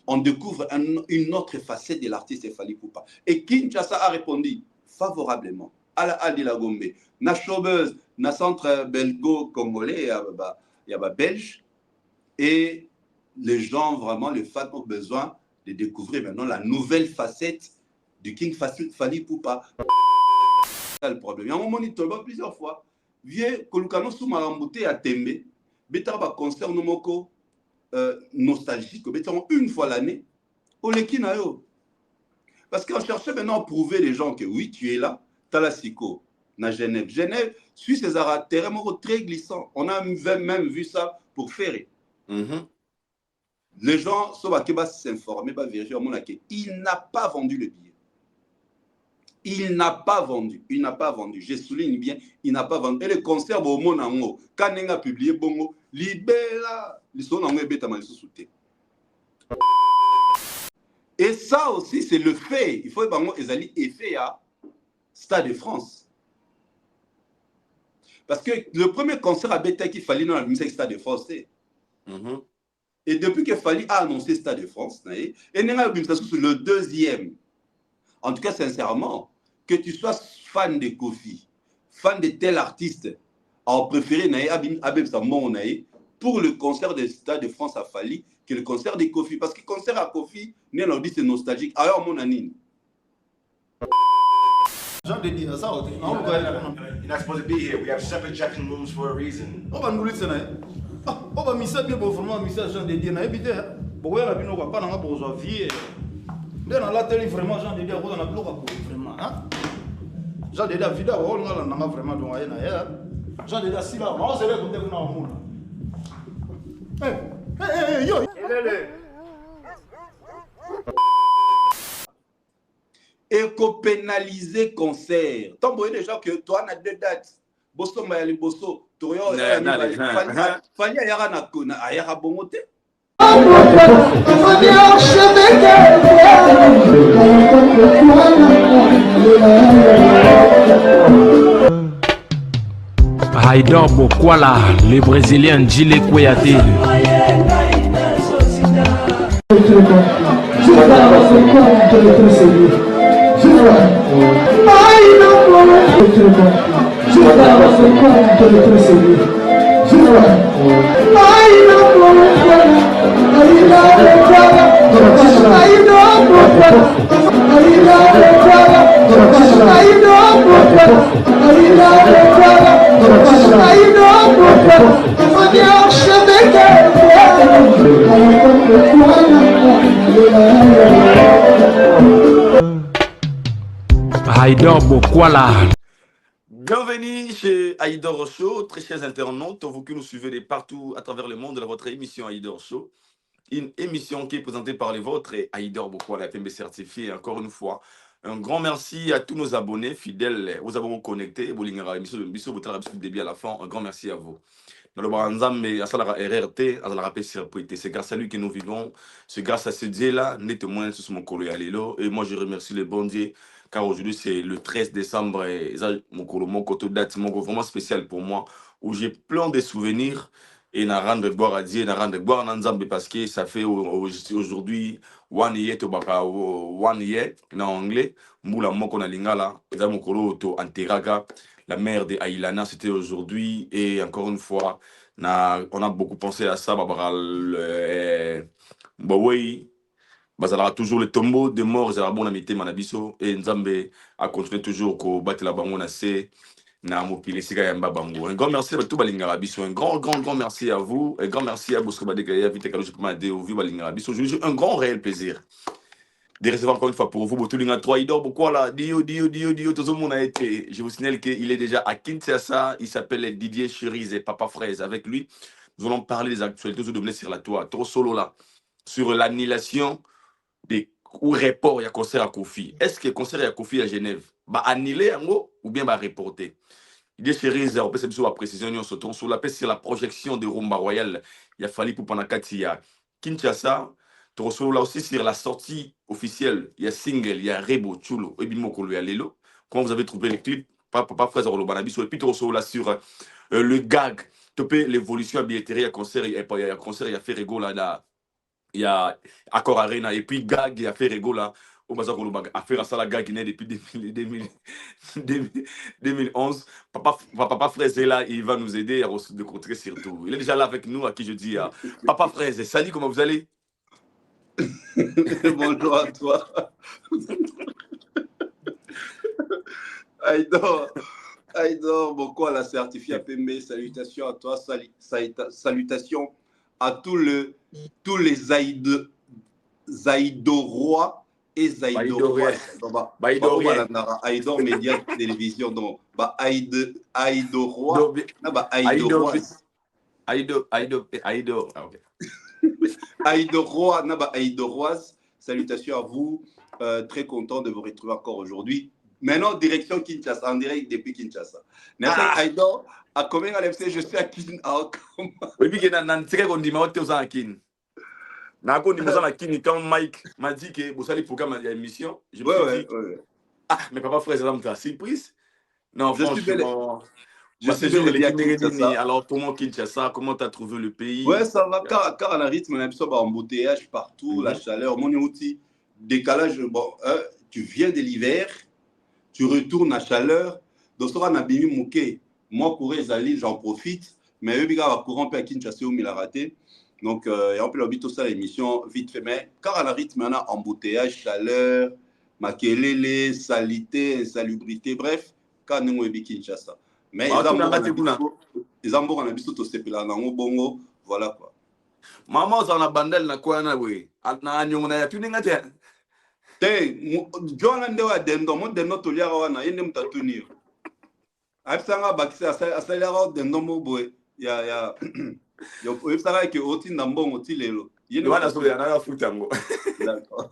on découvre une autre facette de l'artiste Fally Ipupa. Et Kinshasa a répondu favorablement à la Gombe. Na showbuzz, na centre belgo-congolais, il y a belge. Et les gens, vraiment, les fans ont besoin de découvrir maintenant la nouvelle facette du King Fally Ipupa. Le problème. Il y a un moment, il tombe plusieurs fois. Vieux, Kolukano Soumarambouté à Tembe, Betaba concert nomoko nostalgique, Betaba une fois l'année, au Lekinayo. Parce qu'on cherchait maintenant à prouver les gens que oui, tu es là, tu as la Siko, na Genève. Genève suit ces terrains très glissants. On a même vu ça pour Ferré. Les gens sont s'informer, vérifier, il n'a pas vendu le billet. Il n'a pas vendu. Il n'a pas vendu. Je souligne bien, il n'a pas vendu. Et le concert, quand on a publié, bongo, libéra, et ça aussi, c'est le fait. Il faut que les effet à Stade de France. Parce que le premier concert à Beta qu'il fallait dans la musique Stade de France. Et depuis que Fally a annoncé Stade de France, et le deuxième. En tout cas, sincèrement, que tu sois fan de Kofi, fan de tel artiste, en préféré pour le concert de Stade de France à Fally que le concert de Kofi. Parce que le concert à Kofi, c'est nostalgique. Alors, mon anine. You're not supposed to be here. We have separate checking rooms for a reason. Éco-pénaliser concert. Tant que déjà que toi, on a deux dates. Bosso Mayali Bosso, Toyo, Fally Ayara Nakona, Ayara Bongote. Haïdor Bokwala, le Brésilien Djile Kouyaté. Haïdor Bokwala. Bienvenue chez Haïdor Show, très chers internautes, vous qui nous suivez de partout à travers le monde de votre émission Haïdor Show. Une émission qui est présentée par les vôtres et Haïdor Bokwala, FMB certifié. Encore une fois, un grand merci à tous nos abonnés fidèles, aux abonnés connectés, début à la fin, un grand merci à vous. Dans le Baranzam, RRT, c'est grâce à lui que nous vivons, c'est grâce à ce Dieu-là, net moins sur mon colo et moi je remercie le bon Dieu, car aujourd'hui c'est le 13 décembre, et mon colo, mon côté date, mon vraiment spécial pour moi, où j'ai plein de souvenirs, et na rendre gloire à Dieu, na rendre gloire à Nzambe, parce que ça fait aujourd'hui, one year, en anglais, moula moko na lingala, et mon colo to anteraga, la mère de Aïlana, c'était aujourd'hui. Et encore une fois, on a beaucoup pensé à ça. Oui, bazala toujours le tombeau de mort, c'est la bonne amitié, Manabiso. Et Nzambe a continué toujours à battre la bango, un grand merci à tout Balingarabiso. Un grand merci à vous. Un grand merci à Bosco Badekaya, Vite Kalo, Balingarabiso. J'ai un grand réel plaisir de recevoir encore une fois pour vous, Botulinga 3, Haïdor Bokwala, Dio, tout le monde a été. Je vous signale qu'il est déjà à Kinshasa, il s'appelle Didier Cherise et Papa Fraise. Avec lui, nous allons parler des actualités de sur la toile, trop solo là, sur l'annulation des reports, il y a concert à Kofi. Est-ce que le concert à Kofi à Genève va annuler ou bien va reporter? Didier Cherise, on peut se dire la précision, on se tourne sur la projection de Rumba Royal, il a fallu pour pendant 4 il y a Kinshasa. Là aussi sur la sortie officielle, il y a single, il y a Rebo, Chulo, et Bimoko Lelo. Quand vous avez trouvé les clips, Papa Frère Rolobanabiso, et puis là sur le gag, topé l'évolution à billetterie, il y a concert, il y a fait Rego là, il y a Accor Arena, et puis Gag, il a fait Regola, au Bazar Kolobag, a fait la Gag Guinée depuis 2011. Papa Fraise est là, il va nous aider à de contrer surtout. Il est déjà là avec nous, à qui je dis, Papa Fraise, salut, comment vous allez? Bonjour à toi. Aïdor, beaucoup à la certifié APM, salutations à toi, salutations à tous les Zaïdorois et Zaïdoroises. Baïdorien. Aïdor Média Télévision, donc, Aïdorois, Aïdoroises. Aïdo. Ah, ok. Aïdorois, Aïdoroises, salutations à vous. Très content de vous retrouver encore aujourd'hui. Maintenant, direction Kinshasa, en direct depuis Kinshasa. Merci Aïdor. À combien à l'FC, je suis à Kinshasa. Oui, puis qu'on dit, mais on Kin. Quand Mike m'a dit que vous allez programmer l'émission, je me suis dit, mais Papa Frère, ça me surprise. Non, franchement. Je suis bel et bien Kinshasa. Alors, comment Kinshasa, comment tu as trouvé le pays? Ouais, ça va, car on a un rythme, on a un embouteillage partout, la chaleur, mon outil, décalage, bon, tu viens de l'hiver, tu retournes à chaleur, donc ça, on a bien mouqué. Moi, pour les alliés, j'en profite, mais eux, ils ont courant à Kinshasa où il a raté. Donc, et on peut l'habiter tout ça, l'émission vite fait, mais car on a un rythme, on a embouteillage, chaleur, makelele, salité, insalubrité, bref, car nous, on est Kinshasa. Mais ils ont beau en tout sepela nango bongo, voilà quoi. Maman, ça a bandel na quoi na we. Na nyonga ya tuninga te. John ande wa dendo mo dendo to liara wana yende mtatunir. Afsanga bakisa asaliara dendo mo boy ya yo efsanga ke oti ndambongo ti lelo. Yende wana so ya na futango. D'accord.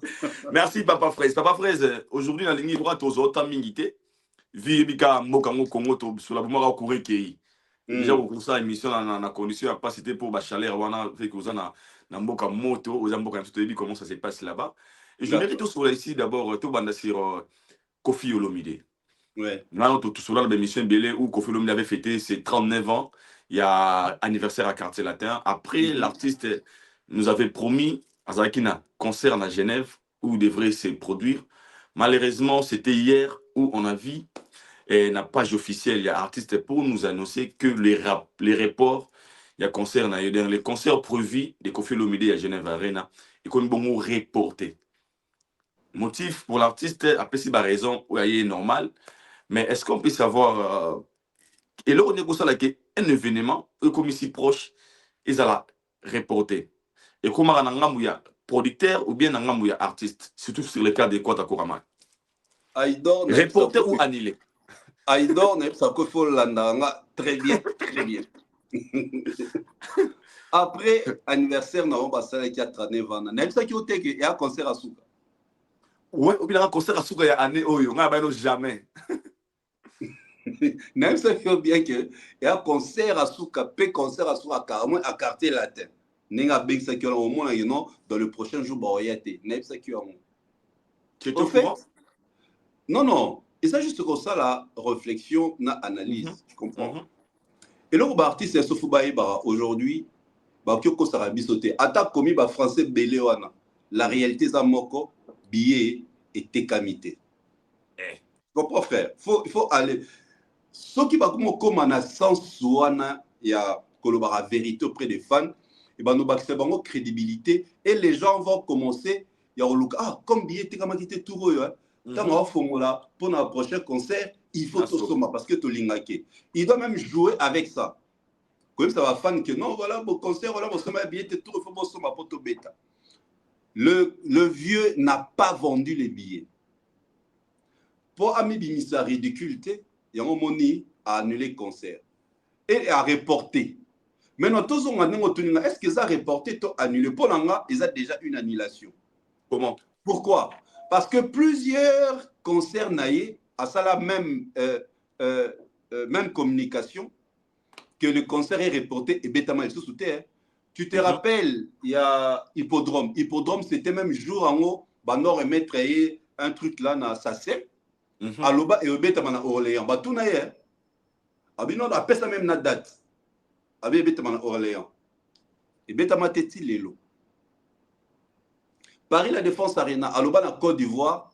Merci Papa Fraise. Papa Fraise, aujourd'hui dans la ligne droite aux autres mingité. Vi bika mboka ngo Congo to sur la bomara courir kei. Déjà pour ça émission na condition pas c'était pour ba chaleur wana fait que na mboka moto aux mboka tout dit comment ça se passe là-bas. Et je mérite tout sur ici d'abord tout banda sur Koffi Olomide. Ouais. Là tout sur l'émission Belé où Koffi Olomide avait fêté ses 39 ans, il y a anniversaire à Quartier Latin. Après l'artiste nous avait promis à Zakina concert à Genève où il devrait se produire. Malheureusement, c'était hier où on a vu et la page officielle, il y a artiste pour nous annoncer que les reports, il y a concert, les concerts prévus de Koffi Olomide à Genève Arena, et qu'on vont reporter. Motif pour l'artiste, après c'est la raison, oui, est normal, mais est-ce qu'on peut savoir, et là on est comme ça, un événement, comme ici proche, ils allaient reporter. Et comment on a producteur ou bien on a artiste, surtout sur le cas de Kwata Kurama. Reporter ou annulé? Aïdor, ça faut l'andanga très bien, très bien. Après anniversaire, on va passer qui a traîné vana. Même ça qui au tek et un concert à Souka. Ouais, ou bien un concert à Souka il y a année oyo, on a jamais. Même ça qui au bien que et un concert à Souka, pe concert à Souka carrément à Quartier Latin. Nenga big ça qui au moins dans le prochain jour baoyate. Même ça qui au moins. Tu es au fait? Non. Et ça, juste comme ça, la réflexion, la analyse, tu comprends? Et là, le artiste, c'est Sofoubaï, aujourd'hui, Kyoko Sarabi sauté. Attaque commis par français Béléwana. La réalité, c'est moko, billet et tékamité. Tu comprends, frère? Il faut aller. Ce qui va comme un sens, il y a la vérité auprès des fans, et ben nous c'est une crédibilité, et les gens vont commencer, il y a comme billet tékamité tout hein. Pour notre prochain concert, il faut tout ça parce que tu l'ingake. Il doit même jouer avec ça. Comme ça va fan que non, voilà, mon concert, voilà, mon sommet billet, tout il faut mon sommet pour tout bêta. Le vieux n'a pas vendu les billets. Pour Ami Bimisa ridicule, il y a un moment à annuler le concert et à reporter. Maintenant, tous on a est-ce qu'ils ont reporté ou annulé? Pour l'anga, ils ont déjà une annulation. Comment? Pourquoi? Parce que plusieurs concerts naïs à ça la même communication que le concert est reporté et bêtement il se soutient. Tu te rappelles, il y a Hippodrome. Hippodrome, c'était même jour en haut, Bandor remettre un truc là dans sa scène. À l'oba et au bêtement à Orléans. Bah tout naïe. Abino appelle ça même la date. Abé bêtement à Orléans. Et bêtement t'es-il l'élo. Paris La Défense Arena, Aloba na Côte d'Ivoire,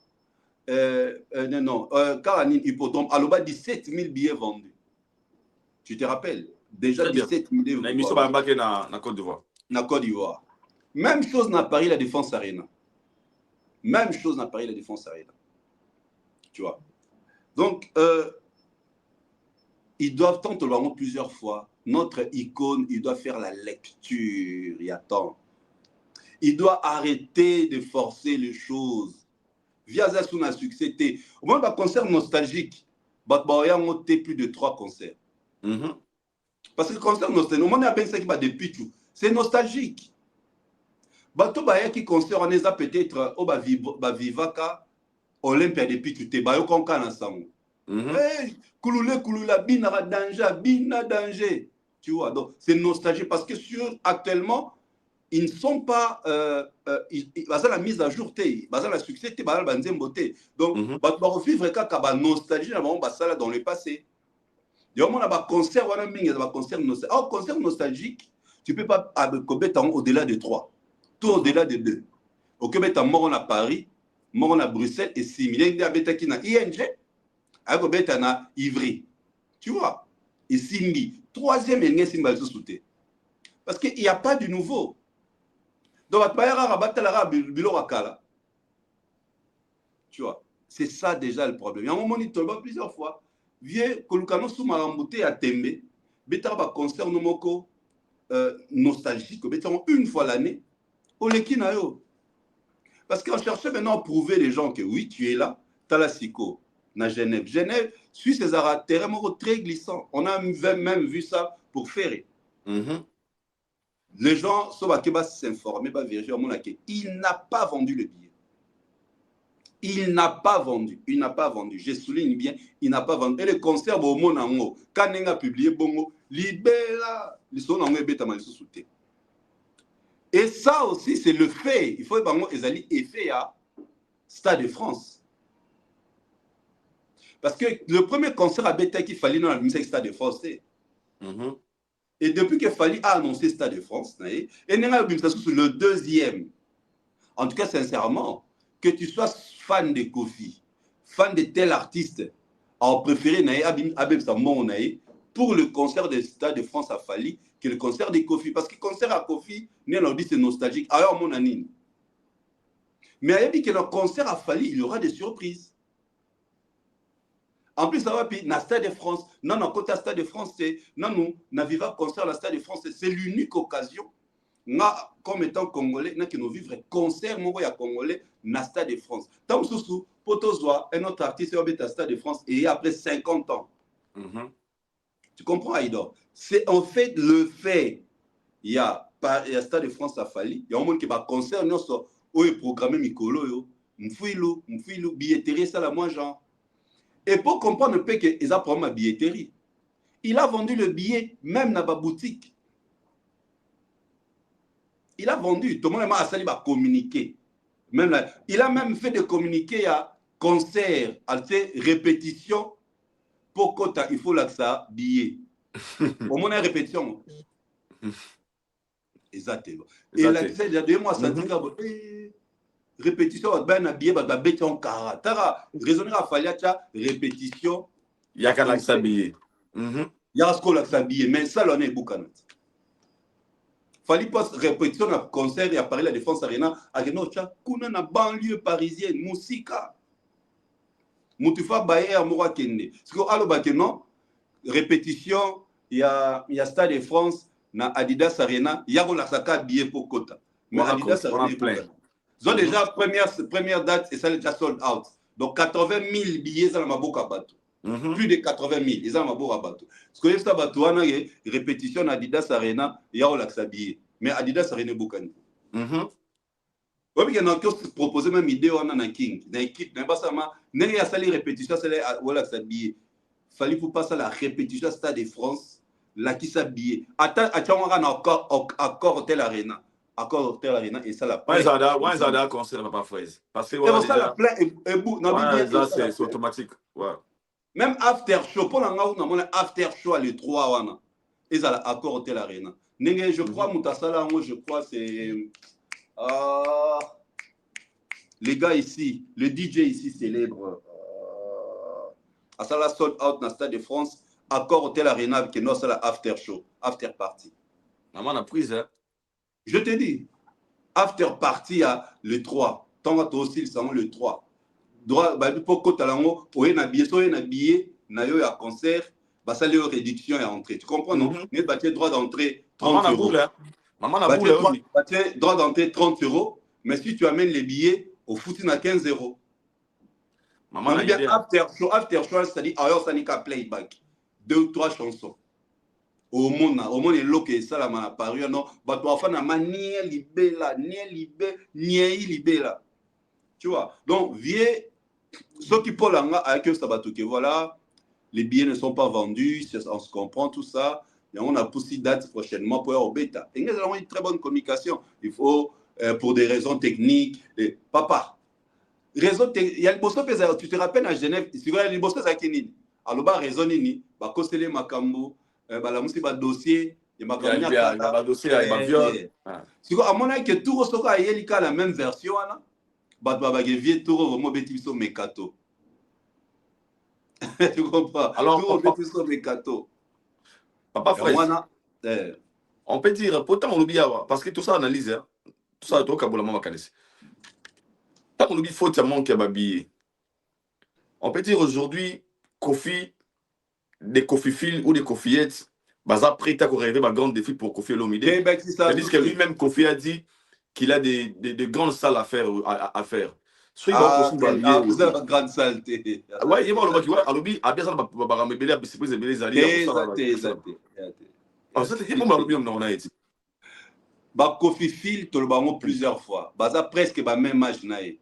Karanine Hippodrome, Aloba 17 000 billets vendus. Tu te rappelles? Déjà 17 000 billets vendus. Na Côte d'Ivoire. Na Côte d'Ivoire. Même chose na Paris La Défense Arena. Même chose na Paris La Défense Arena. Tu vois. Donc, ils doivent tenter le plusieurs fois. Notre icône, il doit faire la lecture. Il attend. Il doit arrêter de forcer les choses. Via ça, on a succès. Au moins, le concert nostalgique, il y a plus de 3 concerts. Parce que le concert nostalgique, on a bien ça qui va depuis tout. C'est nostalgique. Bato baya qui concert, on est peut-être au Vivaka, Olympia depuis tout. Bayo konka na sango. Kulula, bina danger. Tu vois, donc c'est nostalgique parce que actuellement, ils ne sont pas. La mise à jour, la succès, donc, on va revivre quand nostalgie dans le passé. Donc, on a un concert, concert nostalgique, tu ne peux pas au-delà de 3, tout au-delà de 2. Au Québec, on a Paris, on a Bruxelles et 6 000. Il y a ING, il y a Ivry. Tu vois, et Simbi. 3e, il y a Simba sauté. Parce qu'il n'y a pas de nouveau. Donc, tu vois, c'est ça déjà le problème. Il y a un moment où il y a plusieurs fois. Vieux, Kolukano Soumarambouté à Tembe, Betaba concert nomoko nostalgique, une fois l'année, au Lekinayo. Parce qu'on cherchait maintenant à prouver les gens que oui, tu es là, tu as la SICO, na Genève. Genève suit ces terrains très glissants. On a même vu ça pour Ferré. Les gens sont s'informer, vérifier. Il n'a pas vendu le billet. Il n'a pas vendu. Il n'a pas vendu. Je souligne bien, il n'a pas vendu. Et le concert, au Monango, quand on a publié Bongo, Libéla, et ça aussi, c'est le fait. Il faut que les alliés aient fait à Stade de France. Parce que le premier concert à Beta qu'il fallait dans la musique Stade de France. Et depuis que Fali a annoncé Stade de France, et le deuxième, en tout cas sincèrement, que tu sois fan de Kofi, fan de tel artiste, en préféré pour le concert de Stade de France à Fali que le concert de Kofi. Parce que le concert à Kofi, c'est nostalgique. Alors, mon anine. Mais il a dit que le concert à Fali, il y aura des surprises. En plus, ça va puis na Stade de France. Non, côté Stade de France, c'est non, na viva concert à Stade de France, c'est l'unique occasion. Comme étant Congolais, nous qui vivre concert à Congolais na Stade de France. Tant sous Potozwa, un autre artiste au Stade de France et après 50 ans. Tu comprends, Aïdor? C'est en fait le fait. Il y a Stade de France à Fali. Il y a un monde qui va concert où est programmé Mikolo. Mfouilou, billetterie, ça la moi genre. Et pour comprendre un peu qu'ils ont problème à billetterie, il a vendu le billet même dans la boutique. Il a vendu. Tout le monde a communiqué. Même là, il a même fait des communiqués à concert, à répétition. Pour que il faut là que ça billet. Au moins, une répétition. Exactement. Et là, il y a 2 mois, ça dit répétition, ben habillé, ben bête en cara. Tara, raisonner à Faliacha, répétition. Il y a qu'à s'habiller. Il y a ce qu'on s'habiller, mais ça, l'on est boucanat. Fallait pas répétition à concert et à Paris La Défense Arena, à Genocha, kuna na banlieue parisienne, Moussika. Moutifa Baye à Moura Kende. Parce que, alors, bah, non, répétition, il y a Stade de France, na Adidas Arena, il y a un billet pour Kota. Mais Adidas Arena est plein. Ils ont déjà première date et ça est déjà sold out. Donc 80 000 billets dans ma boca bateau. Plus de 80 000, ils ont ma boca bateau. Ce que je bateau, on a répétition Adidas Arena, il y a un billet. Mais Adidas Arena est beaucoup. Oui, il y a un proposé même idée on a un king, une équipe, n'a pas ça mais n'a pas répétition, c'est là billet. Fallait pour passer la répétition Stade de France, là qui s'habille. Attends, on a encore Hotel Arena. Accord Hotel Arena et ça la plaît. Ouais, ça a concert pas fraise. Parce que ça la plaît et bout c'est automatique. Ouais. Même after show pour la after show les 3 wana. Et ça l'accord Hotel Arena. Je crois Moutasala, moi je crois c'est les gars ici, le DJ ici célèbre à ça la sold out dans le Stade de France, Accor Hotel Arena qui est notre after show, after party. Maman a prise, hein. Je te dis, after party à le 3. Tant que toi aussi, le 3. Droit, bah, pour que tu aies un billet, na yo ya concert, bah ça les réduction et entrée. Tu comprends, non? Mais bah tu as droit d'entrée 30 euros. Maman a boule, bah tu as droit d'entrée 30 euros, mais si tu amènes les billets, au foot, il y a 15 euros. Maman a bien after show, c'est-à-dire, alors ça n'est qu'à playback. 2 ou 3 chansons. Au monde, il est ça la m'a apparu, non? Bah toi, fan, ma nie libella. Tu vois? Donc, vieux, ceux qui parlent avec eux, ça va tout que voilà, les billets ne sont pas vendus, on se comprend tout ça. Et on a poussé date prochainement pour au bêta. Et nous avons une très bonne communication. Il faut, pour des raisons techniques, papa. Il y a le bosso, tu te rappelles à Genève, il y a le bosso à Kenini. Alors, bah, raison, il va costeler Makambo, la musique, dossier, il y a un dossier, il y a un viol. Si à mon avis, que tout ce qu'il y a la même version, bah, vieux tout vraiment bêtis sur mes cadeaux. Tu comprends? Alors, tout sur mes cadeaux. Papa frère, on peut dire, pourtant on oublie, parce que tout ça analyse, hein. Tout ça, tout le monde connaît. Tant qu'on oublie, faut que tu aies habillé. On peut dire aujourd'hui, Kofi, des Kofi Phil ou des Kofiettes, bah, après, tu as rêvé un grand défi pour Kofi Olomide. C'est-à-dire que lui-même, Kofi a dit qu'il a des grandes salles à faire. Vous avez une grande saleté. Oui, il y a des gens qui ont bien ça, bah Kofi Phil to le ballon plusieurs fois bah ça presque bah même match naé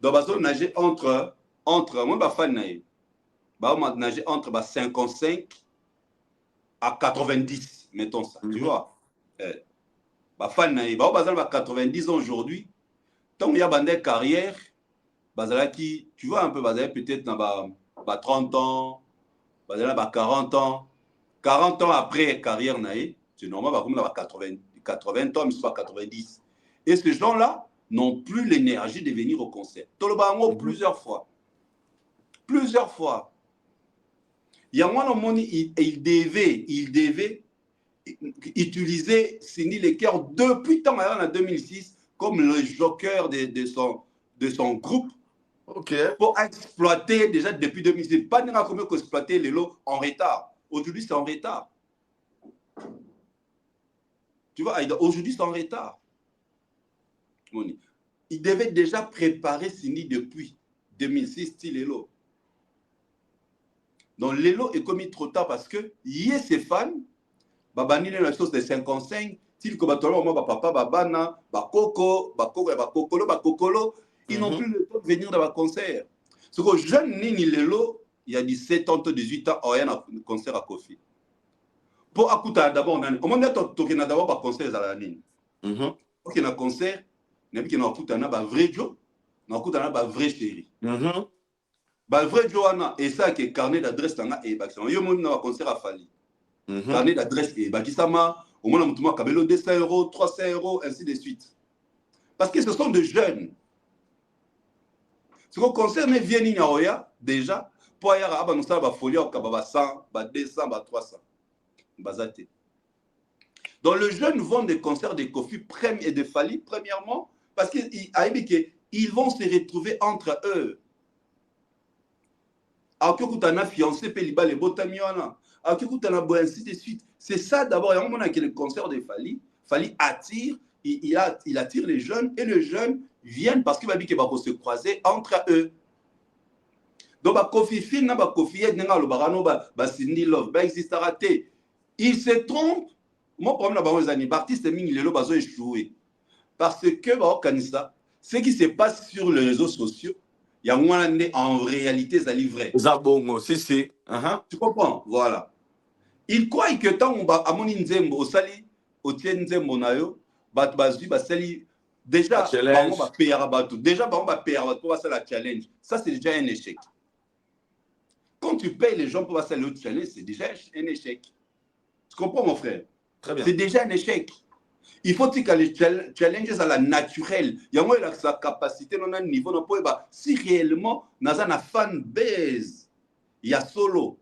donc bah on nager entre moi bah fan naé bah on nager entre bah 55 à 90 mettons ça tu vois bah fan naé bah on bah 90 ans aujourd'hui tant il y a bandé carrière bah là qui tu vois un peu bah peut-être dans bah 30 ans bah là bah 40 ans après carrière naé c'est normal bah comme là bah 80 ans, mais ce pas 90. Et ces gens-là n'ont plus l'énergie de venir au concert. Tolobango plusieurs fois. Plusieurs fois. Il y a moi, il devait utiliser Cindy Lecker depuis tant en 2006 comme le joker de son groupe. Okay. Pour exploiter déjà depuis 2006. Pas de comment exploiter les lots en retard. Aujourd'hui, c'est en retard. Tu vois, aujourd'hui, c'est en retard. Il devait déjà préparer Cindy depuis 2006, style Lelo. Donc, Lelo est commis trop tard parce que, y a ses fans, Babani est la chose de 55, style que papa, Babana, Bakoko, ils n'ont plus le temps de venir dans le concert. Ce que jeune Nini Lelo, il y a 17 ans, 18 ans, il y a un concert à Kofi. Pour écouter d'abord, on a d'abord un concert à la ligne. Pour qu'il y ait un concert, il y a un vrai Joe, il y a un vrai chéri. Le vrai Joe, et ça qui est carnet d'adresse, il y a un concert à Fali. Carnet d'adresse, et au moins, on a 200 euros, 300 euros, ainsi de suite. Parce que ce sont des jeunes. Ce concert ne vient pas déjà, pour y avoir un folie, 100, 200, 300. Bazaté. Donc, les jeunes vont des concerts de Kofi et de Fali, premièrement, parce qu'ils vont se retrouver entre eux. Ainsi de suite. C'est ça d'abord. Il y a le concert de Fali. Fali attire, il attire les jeunes et les jeunes viennent parce qu'ils vont se croiser entre eux. Donc, Kofi Phil, Kofi Cindy Love, existe raté. Il se trompe. Mon problème là-bas, les artistes ils ont échoué. Parce que ce qui se passe sur les réseaux sociaux, il y a en réalité, ça livre. Tu comprends? Voilà. Il croit que tant on va à mon inzembo, au sali, au tien nzembo nayo, déjà, on va payer à bateau. Déjà, on va payer à bateau pour la challenge. Ça, c'est déjà un échec. Quand tu payes les gens pour passer le challenge, c'est déjà un échec. Tu comprends, mon frère? Très bien. C'est déjà un échec. Il faut que les challenges à la naturelle. Il y a sa capacité, dans un niveau, si réellement, nous avons un fan base, il y a solo.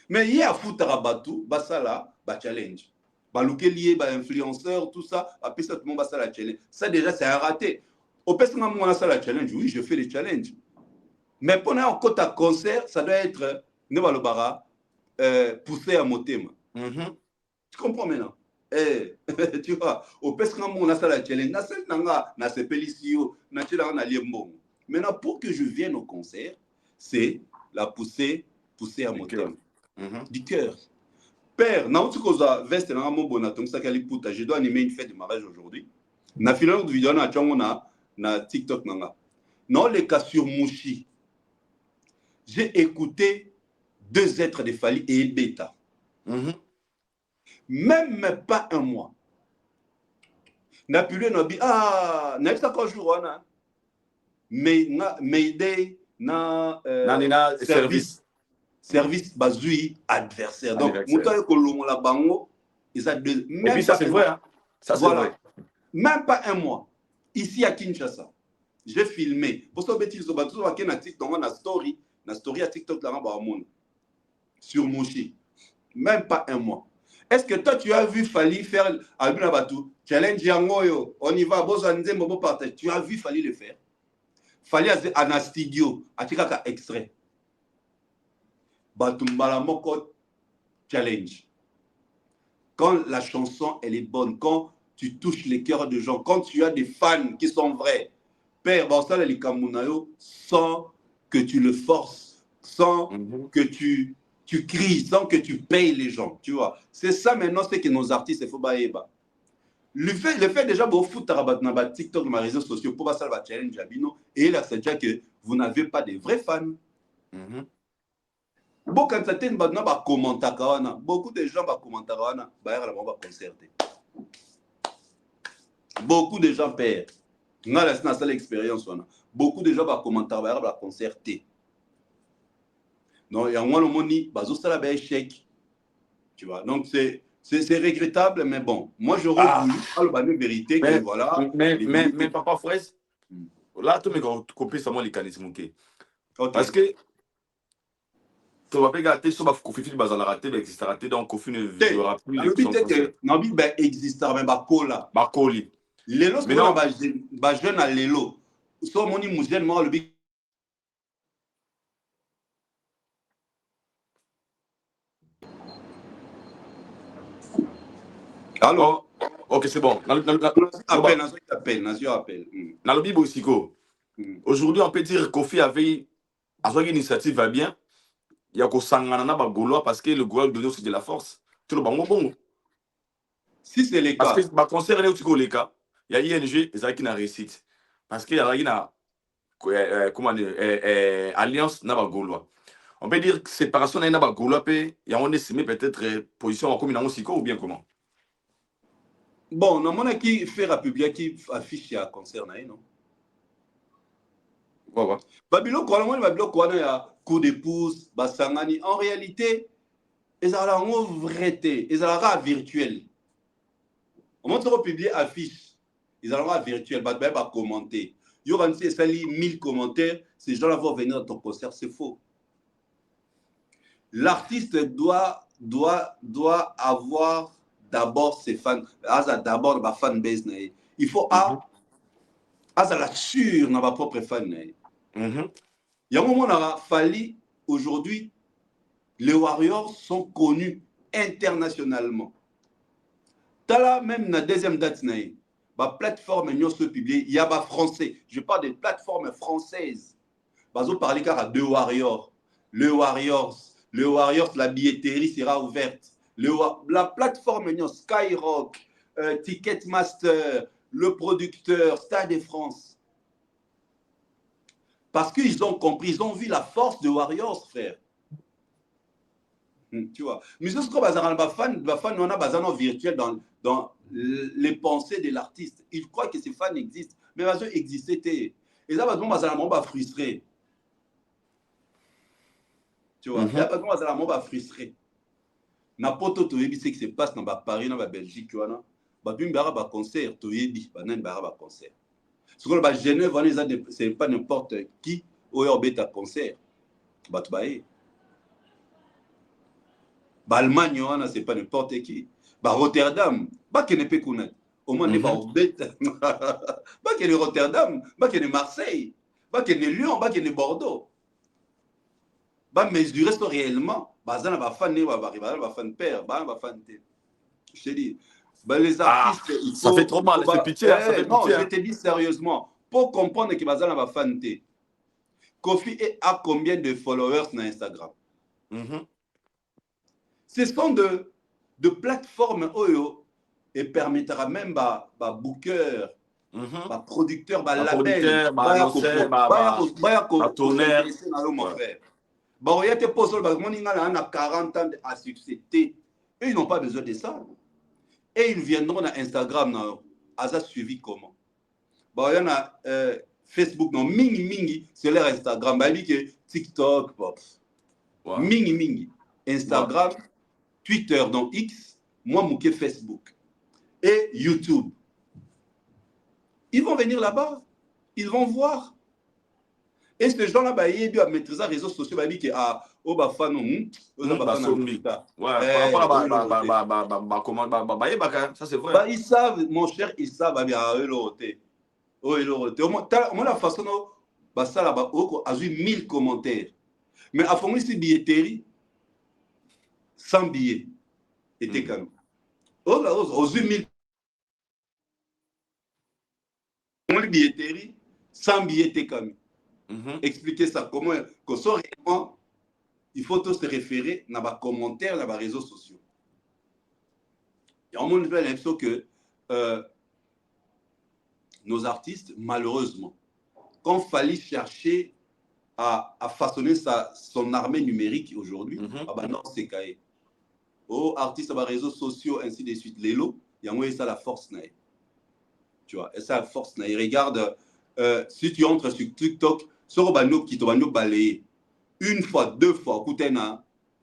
Mais il y a foutre à Batou, ça là, challenge. Balouké lié, influenceur, tout ça, après ça, tout le monde va ça la challenge. Ça déjà, c'est un raté. Au pire, on a ça la challenge, oui, je fais les challenges. Mais pour un côté concert, ça doit être, poussé à mon thème. Tu comprends maintenant? Tu vois, au pire, on a ça la challenge. Maintenant, pour que je vienne au concert, c'est la pousser à mon thème. Du cœur. Père, je dois animer une fête de mariage aujourd'hui. Na finale de vidéo na TikTok non les cas sur Mouchi. J'ai écouté 2 êtres de Fali et Beta. Même pas un mois. Na pu le nobi na ça quoi jour mais Mayday na service bazui adversaire. Donc, Moutaye Kolomon la bango, ils ont 2. Et puis ça c'est vrai, hein? Ça c'est vrai. Même pas un mois. Ici à Kinshasa, j'ai filmé. Pour ça, bêtise, on va tout voir qu'il y a une story à TikTok là sur Moshi. Même pas un mois. Est-ce que toi tu as vu Fali faire Albina Batou challenge Yangoyo? On y va, Bozanze Mobo partage. Tu as vu Fali le faire? Fali à un studio, à Tikaka extrait. Batumbala Moko challenge. Quand la chanson elle est bonne, quand tu touches les cœurs de gens, quand tu as des fans qui sont vrais, Père Bansal et Kamunayo, sans que tu le forces, sans que tu cries, sans que tu payes les gens, tu vois. C'est ça maintenant, c'est que nos artistes, il faut baïba. Le fait déjà de foot dans TikTok, dans les réseaux sociaux, pour ça va challenge Abino, et là c'est déjà que vous n'avez pas de vrais fans. Beaucoup de gens vont commenter concerter. Beaucoup de gens perdent. C'est l'expérience. Beaucoup de gens vont commenter concerter. Donc, il y a un moni, ça échec. Tu vois. Donc, c'est regrettable, mais bon. Moi, j'aurais voulu la vérité que voilà. Mais papa Fraise, là, tu me copies sur mon mécanisme. Parce que tu vas pas gâter sur ma Kofi Fili bazala raté, existera raté, donc Kofi ne verra plus les choses. Non, mais existera même pas cola. Ba coli. Lelo, c'est pas jeune à Lelo. So moni mujen moi le big. Allô? Ok, c'est bon. Appel. Dans le Bible aussi, aujourd'hui, on peut dire que Kofi avait une initiative va bien. Il y a que Sangana Gaulois parce que le Gaulois donne aussi de la force. Tout le bon. Si c'est le cas. Parce que le concert est aussi le cas. Il y a ING, ils ont qui réussite. Parce qu'il y a une alliance n'a pas Gaulois. On peut dire que séparation n'a pas Gaulois, il y a estimé peut-être position comme une Siko ou bien comment? Bon, non, mon qui fait République qui affiche à concert, non? Babylone, il y a coup de pouce, Basangani. En réalité, ils ont vrai, ils ont virtuel. On montre publier affiche, ils ont virtuel, pas commenter. Il y aura 1000 commentaires, ces gens-là vont venir dans ton concert, c'est faux. L'artiste doit avoir d'abord ses fans, d'abord ma fan base. Il faut la sûre dans ma propre fan. Il y a un moment où il a fallu, aujourd'hui, les Warriors sont connus internationalement. Tala même la deuxième date, la plateforme publiée, il y a des français. Je parle des plateformes françaises. Vous parlez car à 2 Warriors. Le Warriors, la billetterie sera ouverte. La plateforme Skyrock, Ticketmaster, le producteur, Stade de France. Parce qu'ils ont compris, ils ont vu la force de Warriors, frère. Tu vois. Mais ce qu'on a fan, on a bazan virtuel dans les pensées de l'artiste. Il croit que ces fans existent, mais ils existent. Et ça, on va frustrer. Tu vois. Là, on va frustrer. na poto toyebi ce qui se passe dans Paris na Belgique wana ba bimbara ba concert toyebi ba nan bara ba concert ce qu'on ba Genève wana c'est pas n'importe qui oyo beta concert ba tubaye ba Allemagne wana c'est pas n'importe qui ba Rotterdam ba kenepe kuna au moins ba beta ba kene Rotterdam ba kene Marseille ba kene Lyon ba kene Bordeaux ba mesurer ça réellement bazana ba fan ne ba fan père ba fan te je te dis bah les artistes il faut, ça fait trop mal, c'est pitié, ça fait non, pitié. je te dis sérieusement pour comprendre que bazana ba fan te Kofi a combien de followers sur Instagram? Ce sont de plateformes oyo et permettra même ba booker ba producteur ba label ba tourner mon frère. Bon, il y a des postes qui ont 40 ans à succès. Eux, ils n'ont pas besoin de ça. Et ils viendront dans Instagram. Ils suivi comment? Bon, il y en a Facebook, non, mingi, c'est leur Instagram. Il y a TikTok, mingi. Instagram, Twitter, donc X, moi, mouké Facebook. Et YouTube. Ils vont venir là-bas. Ils vont voir. Et ces gens-là, ils doivent maîtriser les réseaux sociaux. Ils disent que ça c'est vrai. Ils savent, mon cher, ils savent. La façon dont ça là-bas a eu 1000 commentaires. Mais à fond, ici, billetterie, 100 billets étaient quand même. Aux 1000 billetterie, 100 billets étaient quand même. Expliquer ça, comment que ça réellement, il faut tous se référer dans les commentaires, dans les réseaux sociaux. Il y a un monde l'impression que nos artistes, malheureusement, quand il fallait chercher à façonner son armée numérique aujourd'hui, non, c'est cahier. Oh, artistes, les réseaux sociaux, ainsi de suite, l'élo, il y a ça la force. Tu vois, et ça la force. Regarde, si tu entres sur TikTok, sur Bano qui te va nous balayer. Une fois, deux fois, écoutez,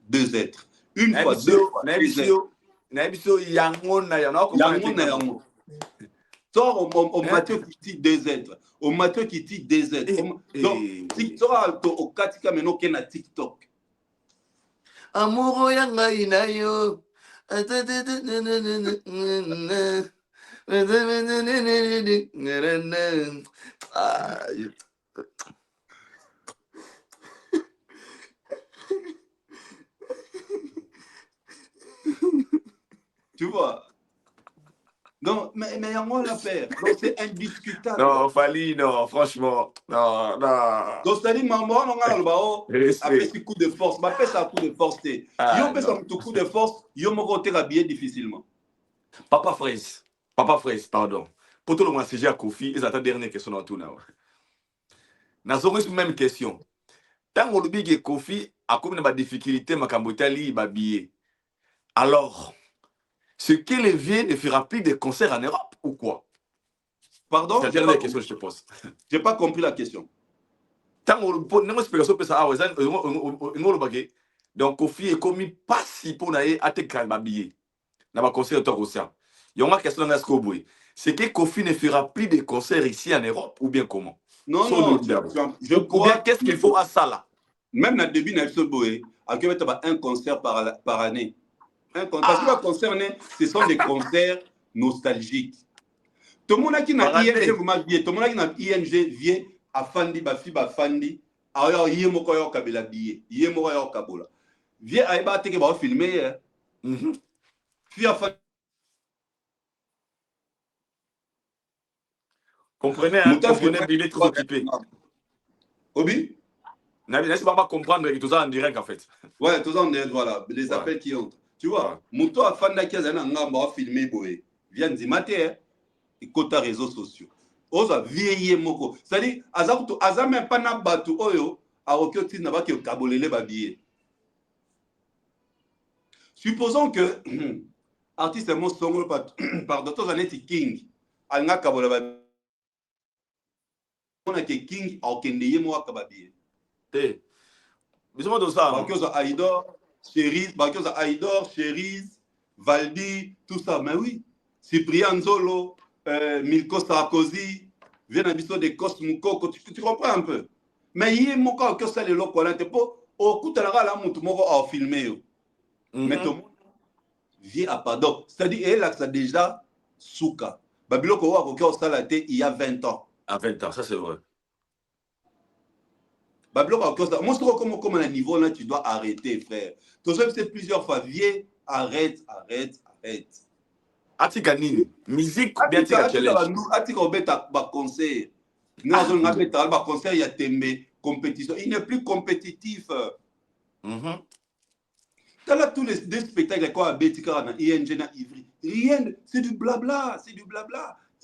deux êtres. Une fois, deux fois, deux êtres. Toi, au matin qui dit deux êtres. Au matin qui dit deux êtres. Donc, TikTok, au Katika, mais non, qu'il y a TikTok. Amouro yanga inayo. Tu vois? Donc, mais on l'a fait. Donc, c'est indiscutable. Non, Fali, non, franchement. Non. Donc, c'est-à-dire, maman, on a le fait ce coup de force. Ma fait ça coup de force. Yo fait ça coup de force, yo me côté habillé difficilement. Papa Fraise, pardon. Pour tout le monde, c'est déjà Kofi, et c'est ta dernière question dans tout. Nous avons une même question. Tant que le Kofi a comme une difficulté, ma cambotali, ma billet. Alors, ce qu'il vient ne fera plus de concerts en Europe ou quoi? Pardon? C'est la dernière question que je te pose. Je n'ai pas compris la question. Tant que une explication, donc Kofi est commis pas si pour n'aller à te calmer billet. Dans ma concert de Russia. Il y a une question dans ce c'est que Kofi ne fera plus de concerts ici en Europe ou bien comment? Non, je crois. Qu'est-ce qu'il faut à ça là? Même dans le début, il y a un concert par année. Parce que les concerts, ce sont des concerts nostalgiques. Tout le monde qui n'a ING, tout le monde qui n'a ING vient à Fandi, Fandi, alors il y a un kabila billet, il y a un kabula. Viens à Eba Teke va filmer. Comprenez, il est très occupé. Obi? Laisse pas comprendre que tout ça en direct en fait. Ouais, tout ça en direct, voilà, les appels qui entrent. Tu vois, Mouto a Fanda qui a filmé Boé. Viens dire matin, et quota réseaux sociaux. Oza vieillir moko. C'est-à-dire, Aza même pas na batu oyo, a okoti na ba ki kabolele ba billet. Supposons que artiste mon songo par d'autres années king, alnga kabola ba. On a que king a okendeye mo akababiye. Bisous de ça. Parce que Aïdor Cherise, Aïdor, Cherise, Valdi, tout ça. Mais oui, Cyprien Zolo, Milko Sarkozy, viennent à biso de Cosmouko, tu comprends un peu. Mais il y a mon cas que ça les locaux là, t'es pas au coup de la gala, mon tomo a filmé. Mais ton vient à pardon. C'est-à-dire, elle a ça déjà souka. Babylone ko wa ko ça il y a 20 ans. À 20 ans, ça c'est vrai. Babylone ko ça. Moi, je comme un niveau là, tu dois arrêter, frère. Tu sais, c'est plusieurs fois, viens, arrête. Atika nini? Musique bien tika challenge. Atika obeta ba conseil. Nous avons un conseil, il y a tembe compétition. Il n'est plus compétitif. Là, tous les deux spectacles, quoi, Betika, ING, Ivry. Rien, c'est du blabla.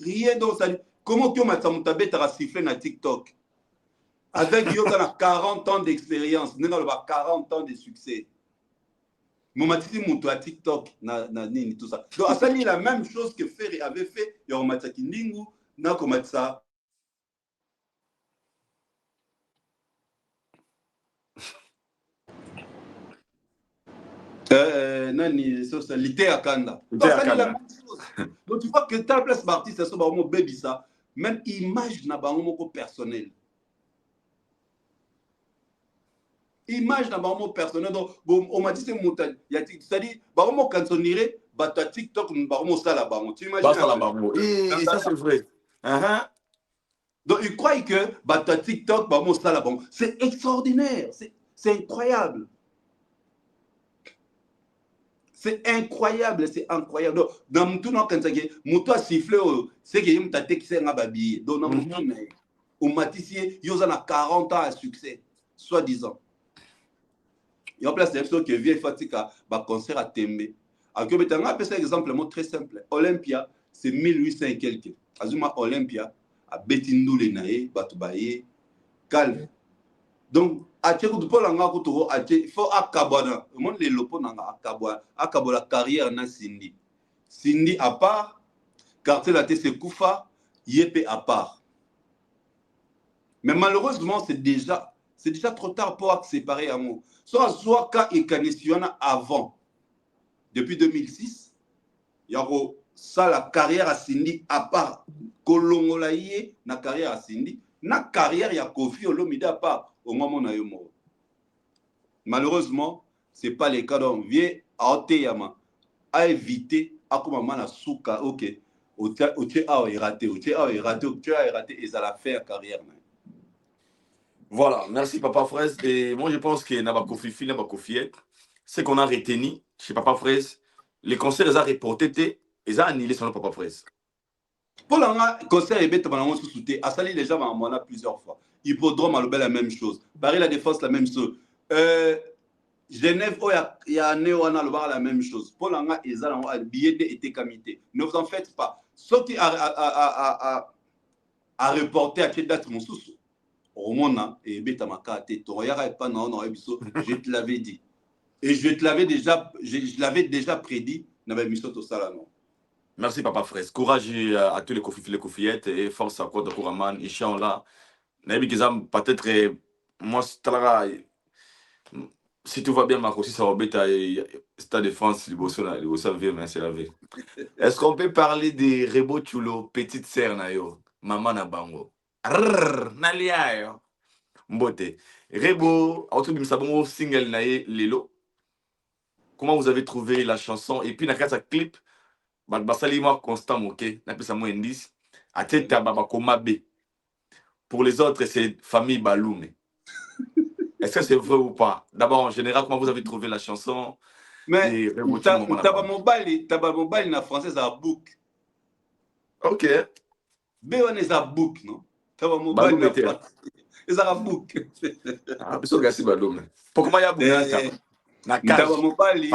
Rien donc ça. Comment tu m'as dit que tu as sifflé dans TikTok? Avec Yo, tu as 40 ans d'expérience. Nous avons 40 ans de succès. Mon matiti monte à TikTok, tout ça. Donc, ça, c'est la même chose que Ferry avait fait. Il y a un mataki Ningu, n'a comme ça. Nani, c'est l'ité à Kanda. Donc, ça, c'est la même chose. Donc, tu vois que ta place d'artiste, c'est mon baby, ça. Même image n'a pas un personnel. Image n'a pas un personnel. Donc, on m'a dit, c'est-à-dire, quand on irait, TikTok, ça là-bas. Tu imagines? Ça là-bas. Et ça, c'est vrai. Donc, il croit que TikTok, ça là-bas. C'est extraordinaire. C'est incroyable. C'est incroyable. Donc, dans tout le monde, quand tu as sifflé, c'est que tu as texté un babi. Donc, dans tout le monde, au Matisse, il y a 40 ans à succès, soi-disant. Il y a en place des personnes qui viennent faire un concert à Tembe. Alors, je vais te donner un exemple très simple. Olympia, c'est 1800 et quelques. Azuma Olympia, à Betindoule Nae, Batubaye, calme. Donc, il faut akabana. Le monde les lopo nanga akabana carrière na Cindy. Cindy à part, quartier la TC Koufa, Yépé à part. Mais malheureusement, c'est déjà trop tard pour séparer amour. Soit quand il canisiona avant, depuis 2006, il y a ça la carrière à Cindy à part. Kolongolaye na carrière à Cindy, na carrière ya Kofi Olomide à part. Au moment où on malheureusement, ce n'est pas le cas. Donc, viens à Oteyama, à éviter, à comment on a souka, ok. Tu as raté, et ça l'a fait à carrière. Voilà, merci Papa Fraise. Et moi, je pense que Nabakofi, c'est qu'on a retenu chez Papa Fraise, les concerts, ils ont reporté, ils ont annulé sur le Papa Fraise. Pour le concert, il y a les gens m'en a plusieurs fois. Hippodrome à la même chose. Paris La Défense, la même chose. Genève, il y a la même chose. Pour l'anga, ils ont un billet été camité. Ne vous en faites pas. Ce qui a reporté à quelle date mon sous Romona et Betamaka, je te l'avais dit. Et je l'avais déjà prédit dans la mission Salano. Merci Papa Fraise. Courage à tous les Kofiettes et force à Koda Kouraman, Inch'Allah. Peut-être, moi, si tout va bien, Marco, si ça va bien, Stade de France, c'est la vie. Est-ce qu'on peut parler de Rebo Chulo, petite sœur, maman na bango? Nalia, yo. Mbote. Rebo, en tout cas, single nae Lelo. Comment vous avez trouvé la chanson? Et puis, dans le clip, basali moi constant, ok? N'a plus ça moi indice. A tête baba komabe. Pour les autres, c'est famille Baloum. Est-ce que c'est vrai ou pas? D'abord, en général, comment vous avez trouvé la chanson? Mais Taba Mobile na français à book. Ok. B1 est à book, non? Taba Mobile na français. Ils ont book. Ah, biso gasi Baloum. Pourquoi il y a book na Taba Mobile.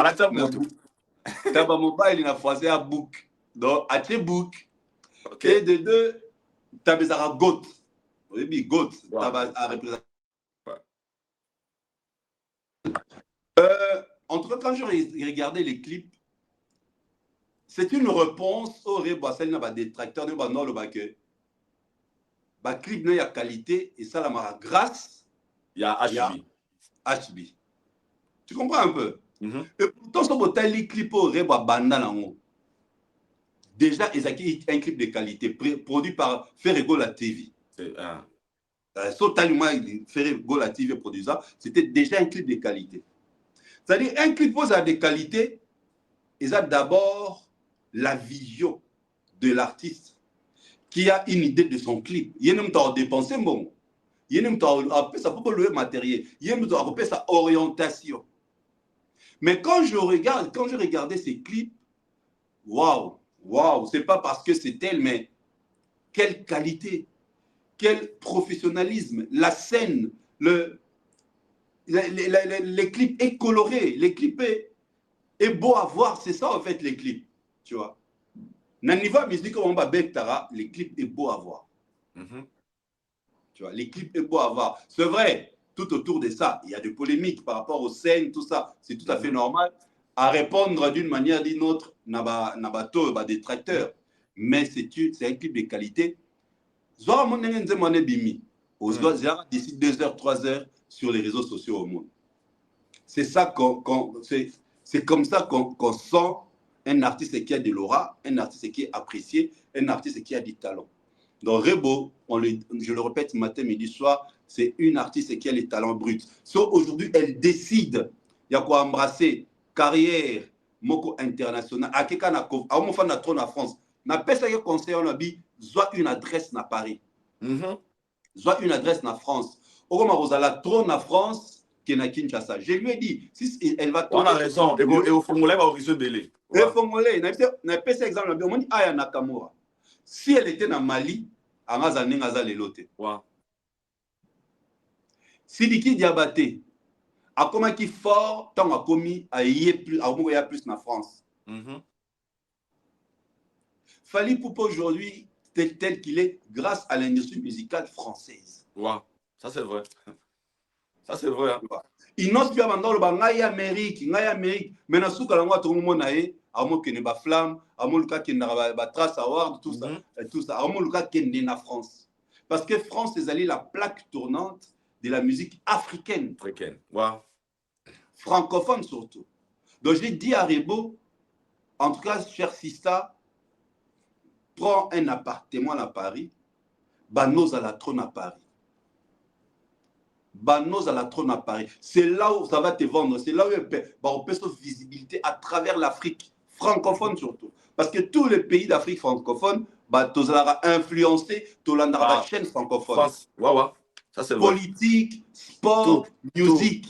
Taba Mobile na français à book. Donc, à tes book. Ok. Et de deux, Taba Goat. Oui, Goat. Taba à représenter. En tout cas, quand je regardais les clips, c'est une réponse au Reboissel n'a pas détracteur, n'a pas non le bac. Bah clip n'a pas qualité et ça la m'a grâce. Il y a HB. HB. Tu comprends un peu? Et pourtant, ce botali clip au Reba Banda nango. Déjà, ils ont un clip de qualité produit par Ferrego la TV. Totalement Ferrego la TV produisant, c'était déjà un clip de qualité. C'est-à-dire, un clip pose à des qualités, ils ont d'abord la vision de l'artiste qui a une idée de son clip. Il y a même temps dépenser bon. Il y a même temps ça peut le matériel. Il y a même temps sa orientation. Mais quand je regardais ces clips, waouh, c'est pas parce que c'est tel, mais quelle qualité, quel professionnalisme, la scène, les clips est coloré, les clips est beau à voir, c'est ça en fait les clips, tu vois. Dans le niveau musique, on va Bektara, les clips est beau à voir. Tu vois, les clips est beau à voir. C'est vrai, tout autour de ça, il y a des polémiques par rapport aux scènes, tout ça, c'est tout à fait normal. À répondre d'une manière ou d'une autre, nabato, détracteurs. Mais c'est un clip de qualité. D'ici 2 heures, 3 heures sur les réseaux sociaux au monde. C'est ça c'est comme ça qu'on sent un artiste qui a de l'aura, un artiste qui est apprécié, un artiste qui a du talent. Donc Rebo, je le répète matin, midi, soir, c'est une artiste qui a les talents bruts. So, aujourd'hui, elle décide, il y a quoi embrasser, carrière, moko international. À quelqu'un na mon fan na trône en France. Na pesa que conseil on a dit, soit une adresse na Paris. Soit une adresse na France. Au comme Rosala trône en France, qui est na Kinshasa. Je lui ai dit, si elle va tourner. On a raison. Et au Fongolais va au Belé. Et au Fongolais, na pesa exemple, on dit Aya Nakamura. Si elle était dans Mali, elle a l'élote. Sidiki Diabaté, a comment qui fort, tant a commis à y plus en France. Fally Ipupa aujourd'hui, tel qu'il est, grâce à l'industrie musicale française. Ça c'est vrai. Ça c'est vrai. Hein. Il n'ose plus abandonner le Bangaï Amérique. Mais dans ce cas-là, tout le monde a eu, à moins qu'il n'y ait pas flamme, à moins qu'il n'y ait pas trace award, tout ça, à moins qu'il n'y ait pas France. Parce que France, c'est la plaque tournante de la musique africaine. Francophone surtout. Donc j'ai dit à Rebo, en tout cas, cher Sista, prends un appartement à Paris, Banos à la trône à Paris. Banos à la trône à Paris. C'est là où ça va te vendre. C'est là où on peut cette visibilité à travers l'Afrique francophone surtout. Parce que tous les pays d'Afrique francophone, tu as influencé la chaîne francophone. Ça, c'est politique, sport, musique.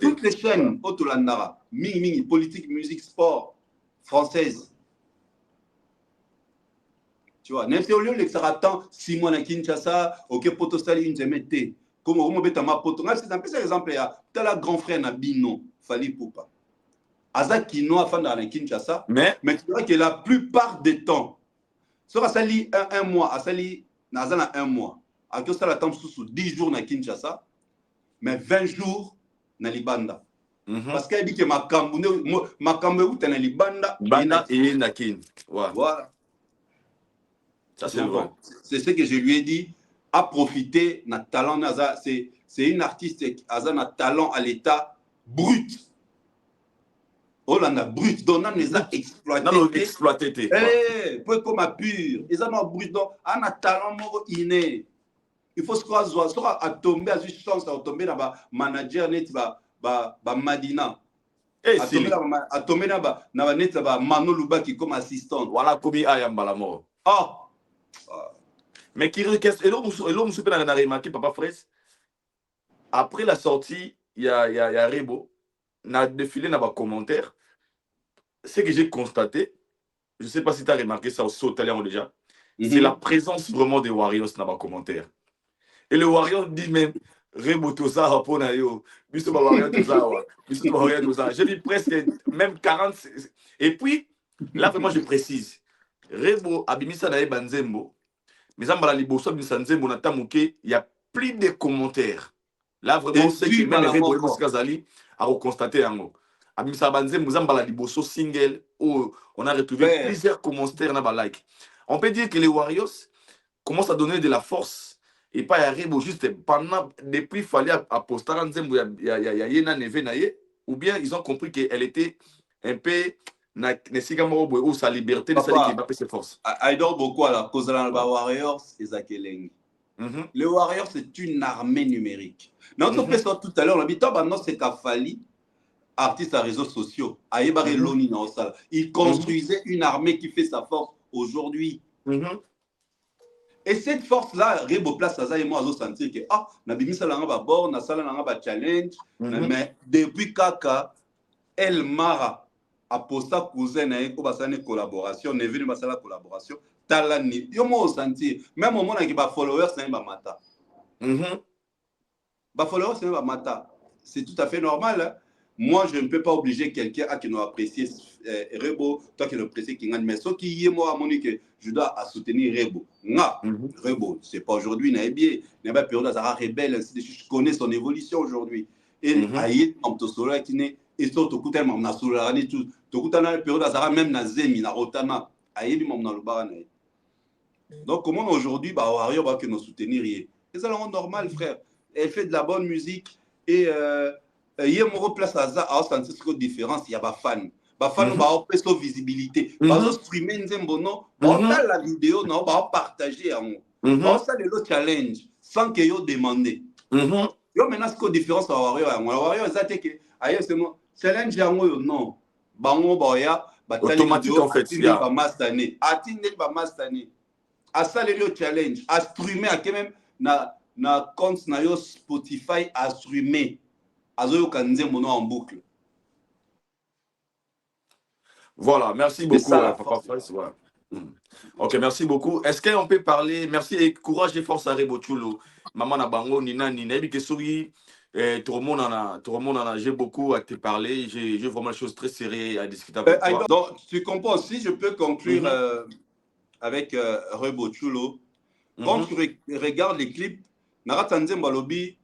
Toutes les chaînes, politique, musique, sport, française. Tu vois, même si au lieu de l'extratant, si moi, à Kinshasa, ok, potosali une zemete. Comme on met ma poto, c'est un peu cet exemple. Tu as la grand frère Nabino, Fally Ipupa. Aza Kino a fait dans Kinshasa. Mais tu vois que la plupart des temps, ça a sali un mois, a sali Nazana un mois. A que ça la temps sous 10 jours na Kinshasa, mais 20 jours na Libanda. Parce qu'elle dit que ma Kambu est na Libanda. Banda et Nakin. Voilà. Ça c'est vrai. C'est ce que je lui ai dit. À profiter na talent c'est une artiste qui a un talent à l'état brut. Hollanda brut, donc on les a exploité. Pour comme pur, ils ont brut donc un talent inné. Il faut se croire à tomber à une chance à tomber dans ba manager net ba Madina. À tomber dans ba net ba Mano Luba qui comme assistant. Voilà comme ayamba la mort. Mais qui requête et l'homme se peut remarquer papa Fraisse. Après la sortie, il y a Rebo n'a défilé dans les commentaires. Ce que j'ai constaté, je ne sais pas si tu as remarqué ça au talent déjà, c'est la présence vraiment des Warriors dans les commentaires. Et le Warrior dit même Rebo tout ça pour nayo, biso ba Warrior tout ça, biso ba Warrior tout ça. J'ai dit presque même 40 et puis là vraiment je précise. Rebo abimisa na banzembo. Mais ça m'a liboso abimisa nzembo na tamuke, il y a plus de commentaires. Là vraiment c'est que même Rebo et Moskazali a reconstaté yango. Abimisa banzembo zambala liboso single où on a retrouvé plusieurs commentaires na ba like. On peut dire que les Warriors commencent à donner de la force. Et pas à Rebo juste pendant depuis fallait à poster un zembo ya yena neve naye ou bien ils ont compris qu'elle était un peu ou sa liberté de Papa, savoir ses forces. Aïdor beaucoup à la cause de la Warriors et Zakeleng. Les Warriors, c'est une armée numérique. Notre personne tout à l'heure, on a dit, c'est Kafali, artiste à réseaux sociaux. Il construisait une armée qui fait sa force aujourd'hui. Et cette force-là, Rebo Place Aza et moi, on sentir que, ah, Nabimisa Langa bord, Nasala Langa challenge, mais depuis Kaka, El Mara, Aposta cousin, une collaboration, n'est venu la collaboration, Talani, yo moi sentir, même au moment où il y a followers, c'est un mata. Followers, c'est un mata. C'est tout à fait normal. Hein? Moi, je ne peux pas obliger quelqu'un à qui nous apprécie Rebo, toi qui nous apprécie Kingan, mais ce qui est moi à mon que je dois soutenir Rebo. Rebo, c'est pas aujourd'hui, il y a une période d'Azara rebelle, je connais son évolution aujourd'hui. Et aïe, en Tosolo, qui n'est et surtout tout tellement na soulani tout na période d'Azara même na zemi na rotana aïe bi mon na lubana. Donc comment aujourd'hui bah Wario va que nous soutenir et c'est normal frère. Elle fait de la bonne musique et il y a mon place à ça à sentir ce que différence il y a ba fan ba sa visibilité ba streamer nzembono ba la vidéo non ba partager en ba ça le challenge sans que yo demander yo maintenant ce que différence à Wario ça que ailleurs c'est moi challenge yango non bango boya automatique en fait il va mastane atinde ba mastane à ça le challenge à streamer à quand même na compte na yo Spotify à streamer azoyo kanze mono en boucle. Voilà, merci beaucoup papa Fres, voilà. OK, merci beaucoup. Est-ce qu'on peut parler merci et courage et force à Rebo Chulo. Maman na bango nina et que souri tout le monde en a j'ai beaucoup à te parler, j'ai vraiment des choses très sérieuses à discuter avec toi. Donc tu comprends si je peux conclure avec Rebo Chulo. Quand tu regardes les clips Naratanze Mbalobi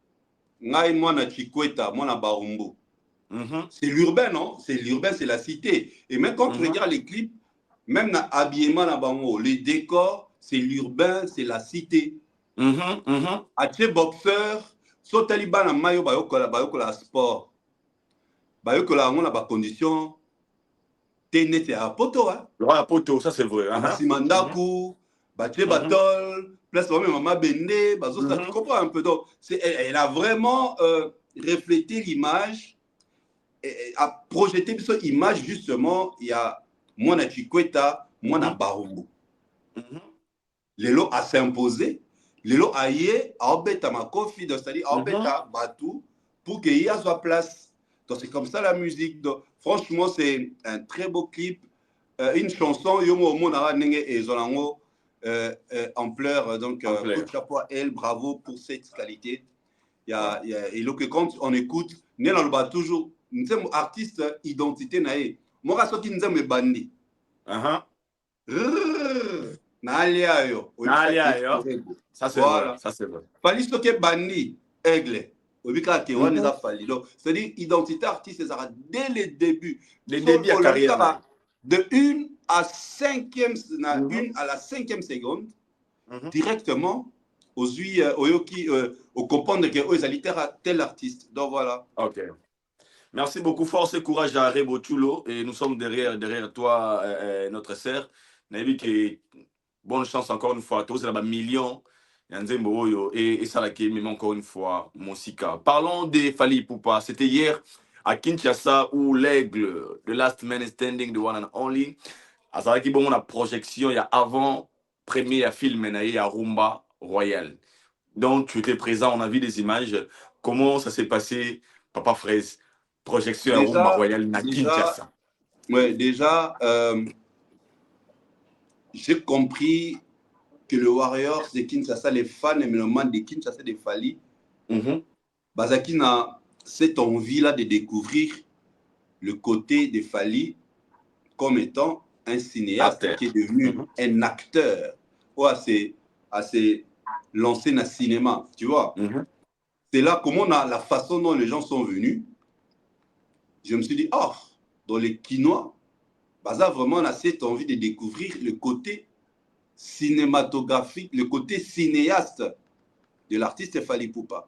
ngai mwana Chikweta mwana Barumbu. C'est l'urbain, non? C'est l'urbain, c'est la cité. Et même quand tu regardes les clips, même dans l'habillement, les décors, c'est l'urbain, c'est la cité. Ache boxeur, so taliban na mayo bayokola sport. Bayokola on a ba condition tenete à poto hein. À poto, ça c'est vrai. Simandaku, bache batol, place même maman bende, bazo ça tu comprends un peu donc elle a vraiment reflété l'image a projeté cette image justement il y a Mwana Chikweta, Mwana Barumbu. Lelo a s'imposé, Lelo a yé a obéta ma kofi, c'est-à-dire a obéta Batou pour qu'il y ait sa place. Donc c'est comme ça la musique. Donc, franchement c'est un très beau clip, une chanson Yomo Mona Nenge et Zolango ampleur. Donc coup de chapeau à elle, bravo pour cette qualité. Il y a et donc quand on écoute, Nélan va toujours nous sommes artistes identité naé moi soki nzembe bandi nalia yo ça c'est vrai ça c'est vrai fali soki bandi aigle obika ke wana za fali donc c'est-à-dire identité artiste ça dès le début à carrière de 1 à 5e à la 5e seconde directement aux au comprendre que ils allaient tel artiste donc voilà. OK. Merci beaucoup, force et courage à Rebo Chulo. Et nous sommes derrière toi, notre sœur. Bonne chance encore une fois à tous. C'est là-bas millions. Et ça, même encore une fois, mon Sika. Parlons des Fally Ipupa. C'était hier à Kinshasa où l'aigle, the last man standing, the one and only. À Saraki, bon, on a projection. Il y a avant, premier film, il y a Rumba Royal. Donc, tu étais présent, on a vu des images. Comment ça s'est passé, Papa Fraise? Projection à Rumba Royal à Kinshasa. Oui, déjà, j'ai compris que le Warriors de Kinshasa, les fans et les man de Kinshasa de Fally, Bazaki a cette envie-là de découvrir le côté de Fally comme étant un cinéaste qui est devenu un acteur ou assez lancé dans le cinéma, tu vois. C'est là comment la façon dont les gens sont venus. Je me suis dit, oh, dans les Quinois, Baza vraiment a cette envie de découvrir le côté cinématographique, le côté cinéaste de l'artiste Fally Ipupa.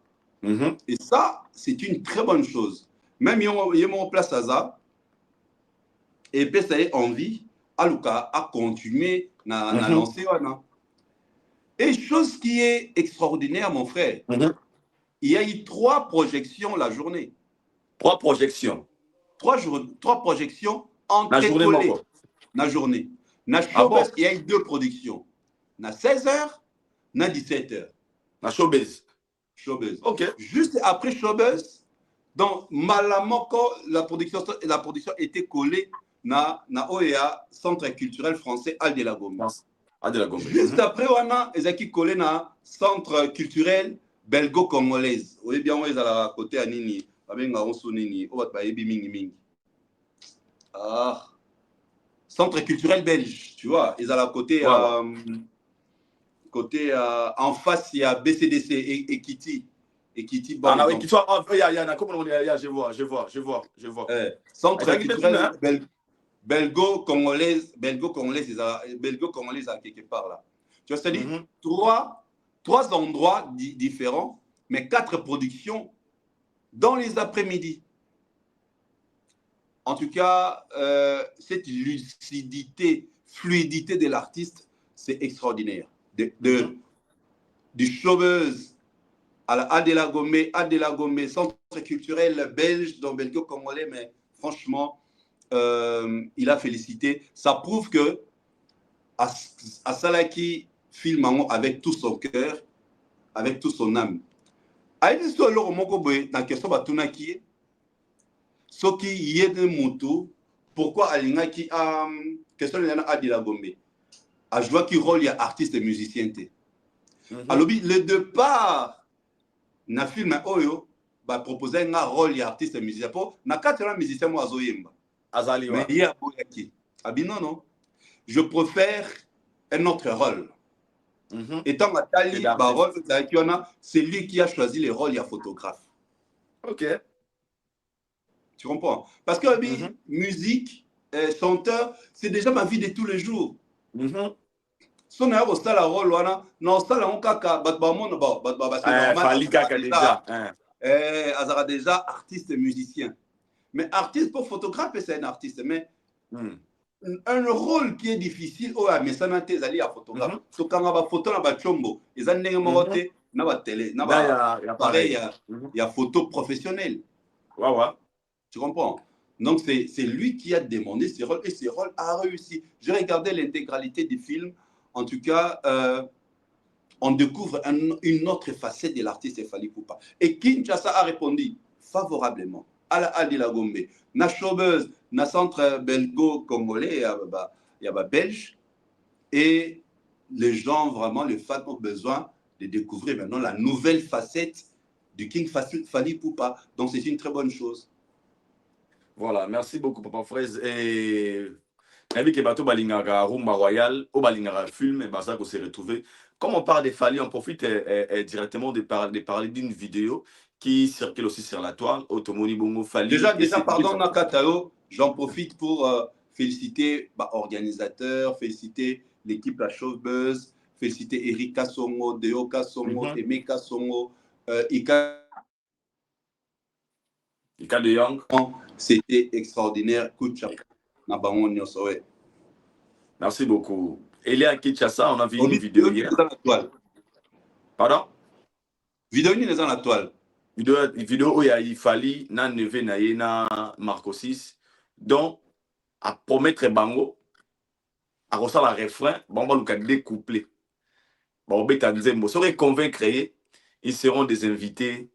Et ça, c'est une très bonne chose. Même il y a mon place à ça. Et puis ça a envie à continuer à lancer. Et chose qui est extraordinaire, mon frère, il y a eu 3 projections la journée. 3 projections. 3 projections entrecollées la journée. Na Showbiz, il y a eu 2 productions. Na 16h, na 17h. Na Showbiz. Showbiz. Ok. Juste après Showbiz, donc malamment quand la production était collée na OEA, Centre culturel français Al de la Gombe. Juste après wana ezaki collé na Centre culturel belgo-congolaise. Oui bien on est à côté à nini, abenga onso nini, o ba yebi mingi mingi. Ah. Centre culturel belge, tu vois, ils à la côté côté en face il y a BCDC et Kitty. Bon, ah, oui, je vois. Centre culturel belgo-congolaise à quelque part là. Tu vois, c'est-à-dire 3 endroits différents, mais 4 productions dans les après-midi. En tout cas, cette lucidité, fluidité de l'artiste, c'est extraordinaire. Du Showbiz à la Adela Gombe, centre culturel belge, donc belgo-congolais, mais franchement, il a félicité. Ça prouve que Salaki filme avec tout son cœur, avec tout son âme. Aïe, c'est alors mon boy dans question batunaki. Soki yede moto, pourquoi alingaki question de Adela Gombe. A joué qui rôle il y a artiste et musicien. Alors le départ na film oyo ba proposer un rôle il y a artiste et musicien pour na 4 musiciens moi azoyemba. Azali mais il y a boyaki. Abi non. Je préfère un autre rôle. Étant Atali, c'est lui qui a choisi les rôles, il y a photographe. Ok. Tu comprends? Parce que musique, chanteur, c'est déjà ma vie de tous les jours. Son a aussi la rôle, non, ça là on kaka, déjà artiste et musicien. Mais artiste pour photographe, c'est un artiste, mais un rôle qui est difficile, mais ça n'a pas à photographe. Donc quand on va photo na ba chombo, ils ont n'engagé moté na ba télé, na ba pareil, il y a photo professionnelle. Tu comprends? Donc c'est lui qui a demandé ce rôle et ce rôle a réussi. J'ai regardé l'intégralité du film. En tout cas, on découvre une autre facette de l'artiste Fally Ipupa. Et Kinshasa a répondu favorablement à la Adela Gombe. Na Showbiz, na centre belgo-congolais, il y a belge. Et les gens, vraiment, les fans ont besoin de découvrir maintenant la nouvelle facette du King Fally Ipupa. Donc c'est une très bonne chose. Voilà, merci beaucoup, Papa Fraise. Et que bateau balingara rumba royal, au balingara film, et ça qu'on s'est retrouvé. Comme on parle des Fally, on profite directement de parler d'une vidéo qui circule aussi sur la toile. Otomoni Bongo Fally. Déjà pardon Nakatao, j'en profite pour féliciter l'organisateur, féliciter l'équipe La Showbiz, féliciter Eric Kassongo, Deo Kassongo, Aimé Kassongo, Ika de Young. C'était extraordinaire. Coup de chapeau. Merci beaucoup. Elia Kinshasa, on a vu une vidéo hier. Pardon? Vidéo ni dans la toile. Vidéo où il y a Fally, na neve na ye na Marco 6. Donc, à promettre bango, à ressort la refrain, bon, on va le découpler. Bon, beta nzembo. Si on convaincre, ils seront des invités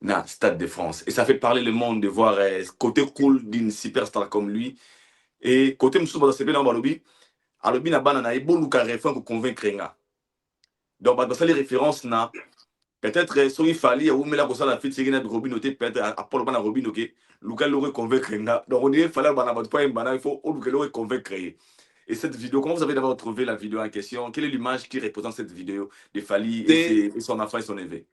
na Stade de France. Et ça fait parler le monde de voir côté cool d'une superstar comme lui. Et côté Moussouba, c'est bien dans Balobi. Alobi na banana et bon luka refrain pour convaincre nga. Donc, bah, dans ça, les références na peut-être sur il fallait ou mais là ça la fête c'est une Robin noté peut-être à Paul Bana Robin OK. Luka l'aurait convaincre nga. Donc on dirait fallait bana pas un bana il faut au Luka l'aurait convaincre. Et cette vidéo, comment vous avez d'abord trouvé la vidéo en question? Quelle est l'image qui représente cette vidéo de Fally et son enfant et son neveu?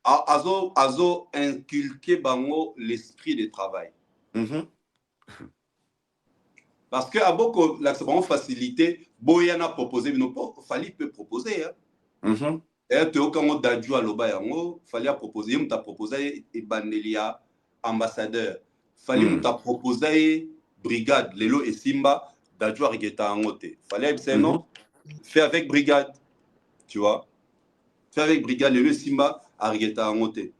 Azo inculquer bango l'esprit de travail. Parce que à beaucoup l'accès facilité, Boyana proposé, mais non pas Fally peut proposer. Et tu as quand on a à l'oba yango, Fally a proposé, on t'a proposé et Bandelia ambassadeur fallait nous t'a proposé brigade lelo et Simba d'adjoint regeta en côté fallait c'est non fait avec brigade tu vois fait avec brigade lelo et Simba à regeta en côté.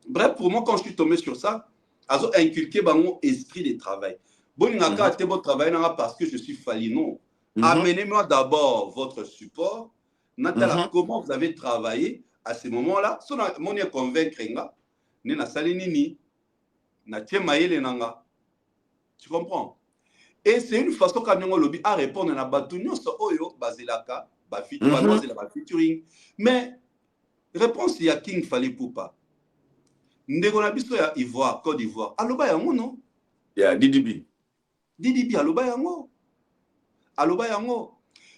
Bref, pour moi, quand je suis tombé sur ça, j'ai inculqué mon esprit de travail. Bon, il n'y a qu'à être bon travail parce que je suis fallu. Non. Amenez-moi d'abord votre support. Nathalie, comment vous avez travaillé à ce moment-là? Si on est convaincre, ni na salinini, na tiemaïle nanga. Tu comprends? Et c'est une façon quand on lobby à répondre à Batunyo so oyo bazilaka, ba featuring. Mais réponse il y a King Fally Ipupa. Ndeko na biso ya Ivoire, Côte d'Ivoire. Aloba yango non? Yeah, DDB. DDB aloba yango. Aloba yango.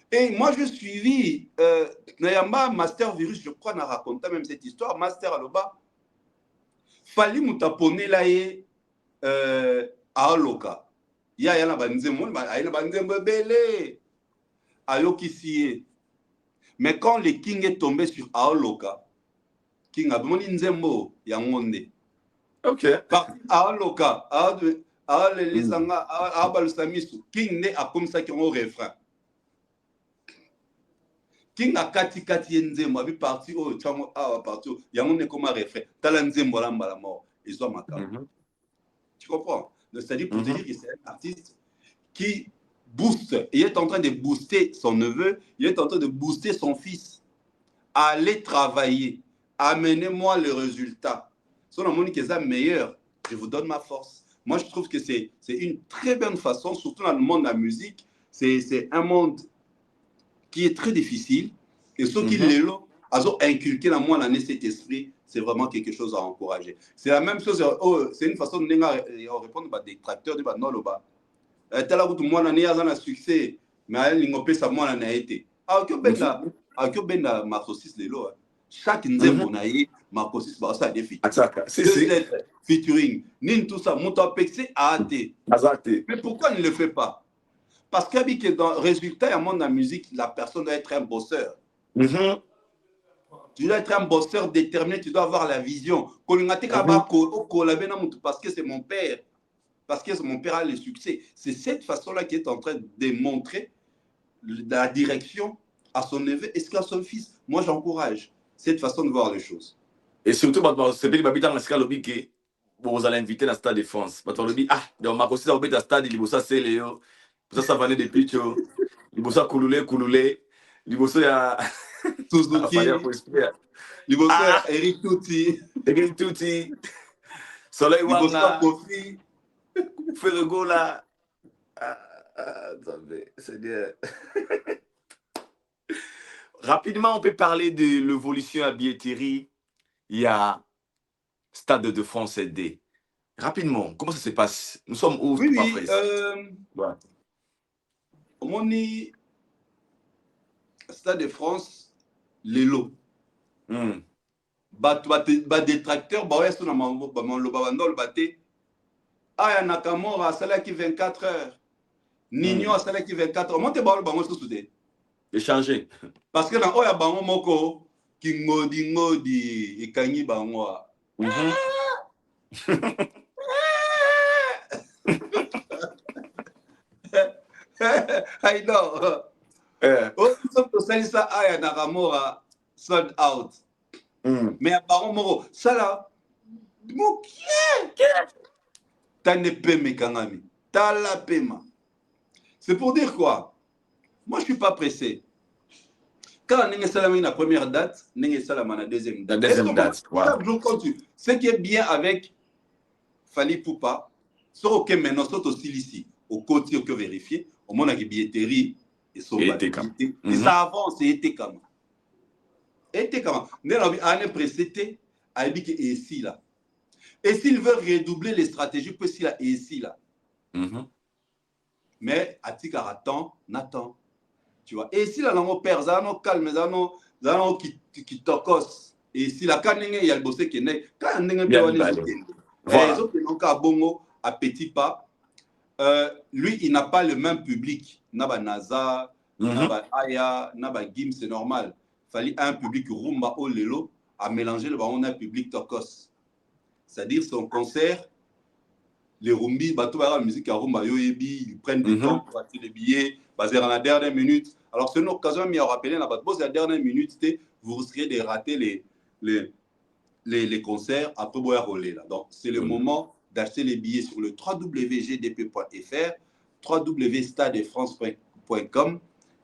Et moi je suivi Nayamba Master Virus, je crois na raconté même cette histoire Master aloba. Fali mutapone la ye Aoloka. Ya yana banzembo, ayina banzembo belé. Ayoki siye. Mais quand le King est tombé sur Aoloka, King a demandé nzembo ya ngonde. Ok. Aoloka, Aolelizanga, Abalsamisu, King ne a comme ça qui ont refrain. King a kati nzembo, a vu parti au chango a parti, yangonde comme un refrain. Tala nzembo la mbala mort, ils sont makam. Tu comprends? C'est-à-dire pour te dire que c'est un artiste qui booste, il est en train de booster son neveu, il est en train de booster son fils. Allez travailler. Amenez-moi le résultat. Si on a qui est meilleur, je vous donne ma force. Moi, je trouve que c'est une très bonne façon, surtout dans le monde de la musique. C'est un monde qui est très difficile. Et ceux qui l'ont inculqué dans moi cet esprit, c'est vraiment quelque chose à encourager. C'est la même chose, c'est une façon de répondre à des détracteurs de Banoloba. Tel que moi, on a un succès, mais on a ça, moi, on a été. Alors que ben la marxiste de l'eau. Chaque nzembo na ye makosis ba ça défi. C'est featuring. Nin tout ça monte à pexer à athée. Mais pourquoi il ne le fait pas? Parce que dans le résultat il y a monde de la musique, la personne doit être un bosseur. Tu dois être un bosseur déterminé, tu dois avoir la vision. Parce que c'est mon père. Parce que mon père a le succès. C'est cette façon-là qui est en train de montrer la direction à son neveu et à son fils. Moi j'encourage cette façon de voir les choses. Et surtout, c'est bien que dans le lobby que vous allez inviter dans le Stade de France. Parce que lobby, donc ma conseil dans le stade, il bossa c'est Léo. Ça va venir depuis il bossa Kouloulé. Il bossa ya Suzuki. Il bossa Eric Touti. Soleil Wanga. Il bossa Kofi. Ferrego là. Attendez, c'est bien. Rapidement, on peut parler de l'évolution à billetterie. Il y a Stade de France LD. Rapidement, comment ça se passe? Nous sommes où? Oui, ouais. On est Stade de France, les lots. Détracteurs, Aya Nakamura a salaire qui 24 heures. Nino a salaire qui 24 heures. Moi, tu es échanger. Parce que dans Oya Bango Moko, qui ngodi, et Kanyi Bangoa. I know. Ça, Aya Nakamura sold out. Mais à Bango Moko, ça là, c'est pour dire quoi? Moi, je ne suis pas pressé. Quand on est la première date, on est la deuxième date. La deuxième date, chaque jour, quand tu... Ce qui est bien avec Fally Ipupa, c'est que maintenant, c'est aussi ici, au côté que vérifier, au moment où il y a billetterie, et ça avance, et était comme. Et comme. On est pressé, à ici là. Et s'il veut redoubler les stratégies, peut s'il a ici là. Mais à Tika attend, Nathan. Tu vois. Et si là, on perd, on calme, on qui tokos. Et si la canne il y a le bossé qui est né, quand on est bien, les autres n'ont qu'à bongo, à petit pas. Lui, il n'a pas le même public. Naba Naza, Naba Aya, Naba Gim, c'est normal. Il fallait un public rumba au lelo à mélanger le ballon un public tokos. c'est-à-dire son concert, les rumbi, la musique à rumba, ils prennent du temps pour acheter des billets, basés dans la dernière minute. Alors, c'est une occasion, mais à rappeler, la dernière minute, vous risquez de rater les concerts après boire roller. Donc, c'est le moment d'acheter les billets sur le www.gdp.fr, www.stadefrance.com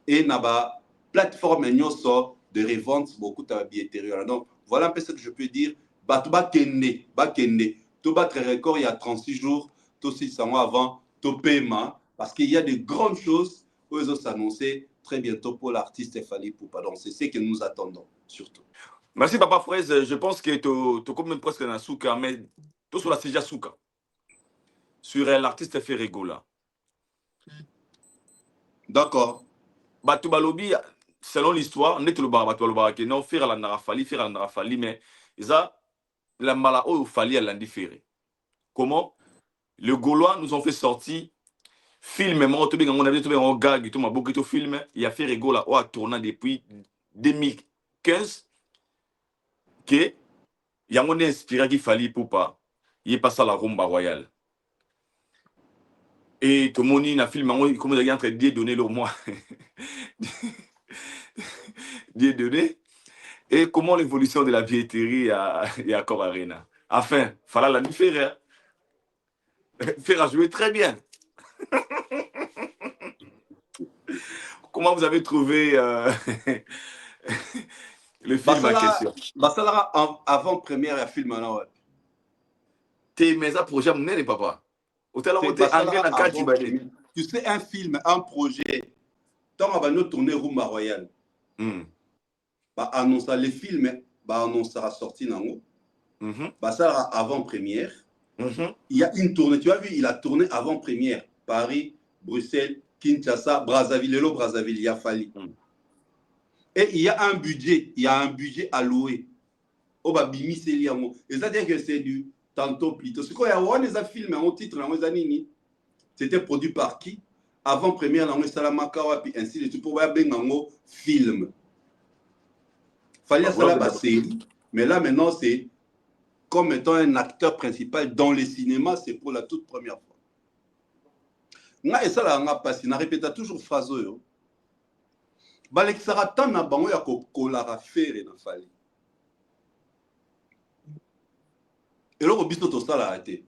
et la plateforme de revente beaucoup de billetterie. Donc, voilà un peu ce que je peux dire. Batuba Kende, tout battre record il y a 36 jours, tout 6 mois avant, tout paiement, parce qu'il y a de grandes choses où ils ont s'annoncer très bientôt pour l'artiste Fally Ipupa. Donc, c'est ce que nous attendons, surtout. Merci, Papa Fraise. Je pense que tu comme même presque dans Souka, mais tout sur la Sija Souka. Sur l'artiste Ferrego, là. D'accord. Batuba Lobi, selon l'histoire, on est le Batuba qui non, faire la Narafali, mais ça, la Malao Fali à l'indifféré. Comment? Les Gaulois nous ont fait sortir film, on avait trouvé un gag, tout m'a beaucoup de film, il a fait Ferrego là, a tourné depuis 2015. Que il y a un inspiré qui Fally Ipupa, il est passé à la rumba royale. Et tout le monde a filmé, comme vous avez entre Dieu donné le mois. Dieu donné. Et comment l'évolution de la billetterie à Accor Arena. Enfin, fallait la faire. Faire jouer très bien. Comment vous avez trouvé le film en question? Basala avant-première à film. T'es mais ça projet mon papa. Tu sais, un film, un projet, tant on va nous tourner Rumba Royal. Annonce les films, annoncera sorti dans ça avant-première. Il y a une tournée, tu as vu, il a tourné avant-première. Paris, Bruxelles, Kinshasa, Brazzaville, il y a Fally. Et il y a un budget alloué. C'est-à-dire que c'est du tantôt plutôt. Ce qu'il y a un film en titre, c'était produit par qui? Avant-première, puis ainsi de suite, pour voir un film. Fallait ça la série, mais là maintenant c'est comme étant un acteur principal dans le cinéma, c'est pour la toute première fois. Et ça là, on a passé, on répète toujours phrase. Balexara tan na bango ya kokolara fere na Fally. Et là, au bisto tout ça l'a arrêté.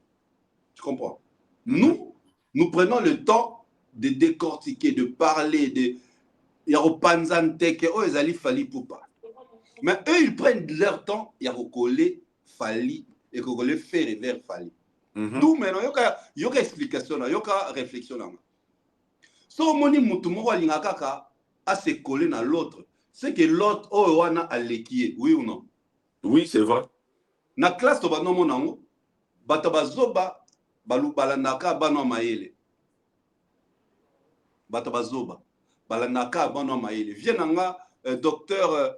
Tu comprends? Nous prenons le temps de décortiquer, de parler, de Yaropanzanteke, oh, ils allaient Fally Ipupa. Mais eux, ils prennent leur temps, il y a recollé Fally et recollé faire vers Fally. D'où maintenant, il y a une explication, il y a une réflexion. Si on dit que tout a se collé dans l'autre, c'est que l'autre, oh, on a l'équier, oui ou non? Oui, c'est vrai. Na classe, tu vas nous montrer, batabazoba, balubalanaka, bano maele. Batabazoba, balanaka, bano maele. Viens, docteur.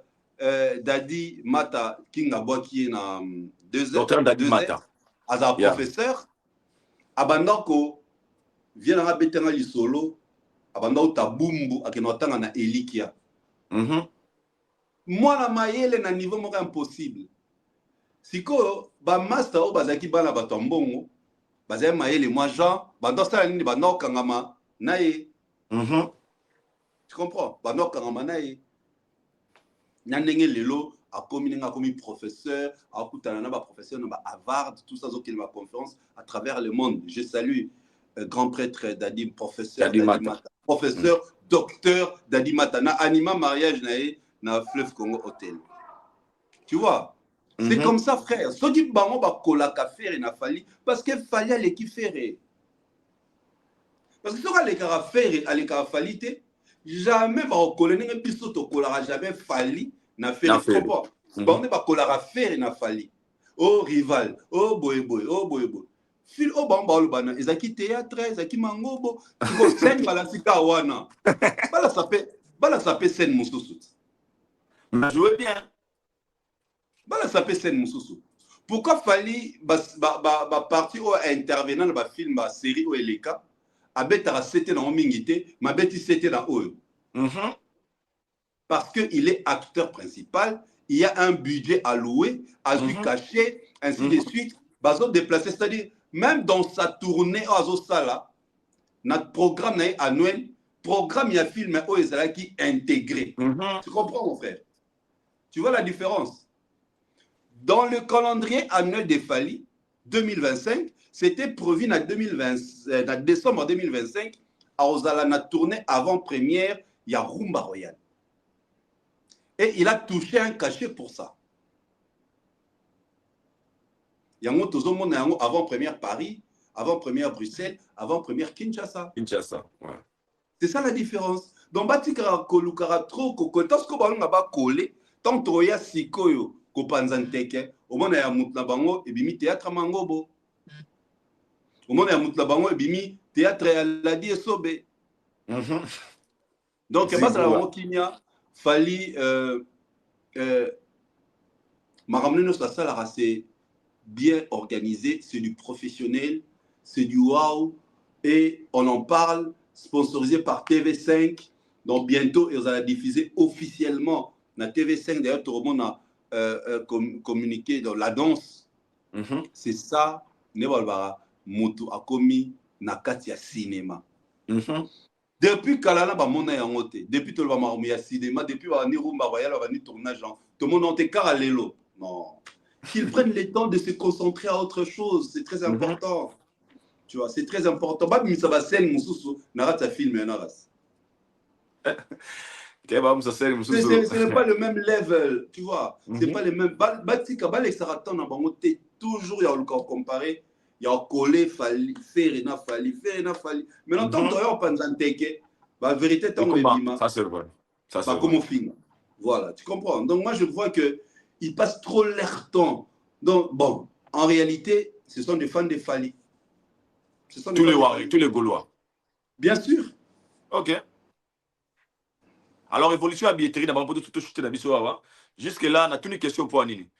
Dadi Mata Kingabo qui est dans 2 heures. Docteur Dadi Mata. As un professeur, Abandako vient à Betanga Lisolo, Abandako Tabumbu, à Kenotanga na Elikia. Moi, la maïele na niveau moins impossible. Si ko ba master ou bazaki bana batombongo, bazay maïele moi Jean, bando ça ni bando kangama nae. Tu comprends? Bando kangama nae. Nandenge lelo a commis professeur, a kutana ba professeur na Harvard, tout ça qui ma conférence à travers le monde. Je salue grand prêtre Dadi, professeur Dadi Mata. Professeur docteur Dadi Mata na anima mariage na Fleuve Congo Hotel. Tu vois? C'est comme ça frère. Ce qui bango ba kolaka faire na Fally parce que Fally allait qui faire. Parce que ce qu'on allait faire allait Fally te jamais va reconnaître un biso to kolara jamais Fally na fait le propos. Bon ne pas kolara faire na Fally. Oh rival, oh boy, oh boy. Fil au bamba le bana, ezaki théâtre, ezaki mangobo, ko scène balasika wana. Bala sapé scène mususu. Mais jouez bien. Bala sapé scène mususu. Pourquoi Fally parti au intervenant dans ba film ba série ou eleka abetara c'était dans mingité, ma beti c'était dans eux. Parce qu'il est acteur principal, il y a un budget alloué, à lui caché, ainsi de suite. bazo déplacé, c'est-à-dire même dans sa tournée azo sala notre programme annuel, programme ya film o ezalaki intégré. Tu comprends mon frère? Tu vois la différence? Dans le calendrier annuel de Fally 2025, c'était prévu en décembre 2025 à Ozala na tournée avant-première, il y a Rumba Royal. Et il a touché un cachet pour ça. Il y a un avant-première Paris, avant-première Bruxelles, avant-première Kinshasa. Kinshasa, ouais. C'est ça la différence. Donc, batikara kolukara trop koko. Tant que balon ba collé, tant que ya sikoyo ko panzanteke, au moins ya mutna bango et bimi théâtre mangobo. Au moins ya mutna bango et bimi théâtre ya ladi et sobe. Donc, bas la bango kinya Fally maramne sa sala c'est bien organisé, c'est du professionnel, c'est du wow et on en parle. Sponsorisé par TV5. Donc bientôt, ils vont diffuser officiellement na TV5. D'ailleurs, tout le monde a communiqué dans la danse. C'est ça, Nebalbara, Moutou Akomi, Nakatia Cinéma. Depuis Kalana, Bamona Yangote, depuis tout le monde a cinéma, depuis Nirumba Royal, on a tournage. Tout le monde a été caralelo. Non. Qu'ils prennent le temps de se concentrer à autre chose. C'est très important. Tu vois, c'est très important. Ce n'est pas le même level, tu vois. C'est pas le même. Toujours, il y a encore comparé. Il y a collé, Fally, faire et Fally. Maintenant, tant que tu as pensé la vérité, tant que ça c'est vrai. Ça c'est comme au film. Voilà, tu comprends. Donc, moi, je crois qu'ils passent trop leur temps. Donc, bon, en réalité, ce sont des fans de Fally. Tous les Gaulois. Bien sûr. Ok. Alors, évolution à billetterie, d'abord, pour tout chuter la jusque-là, on a toutes les questions pour Anini.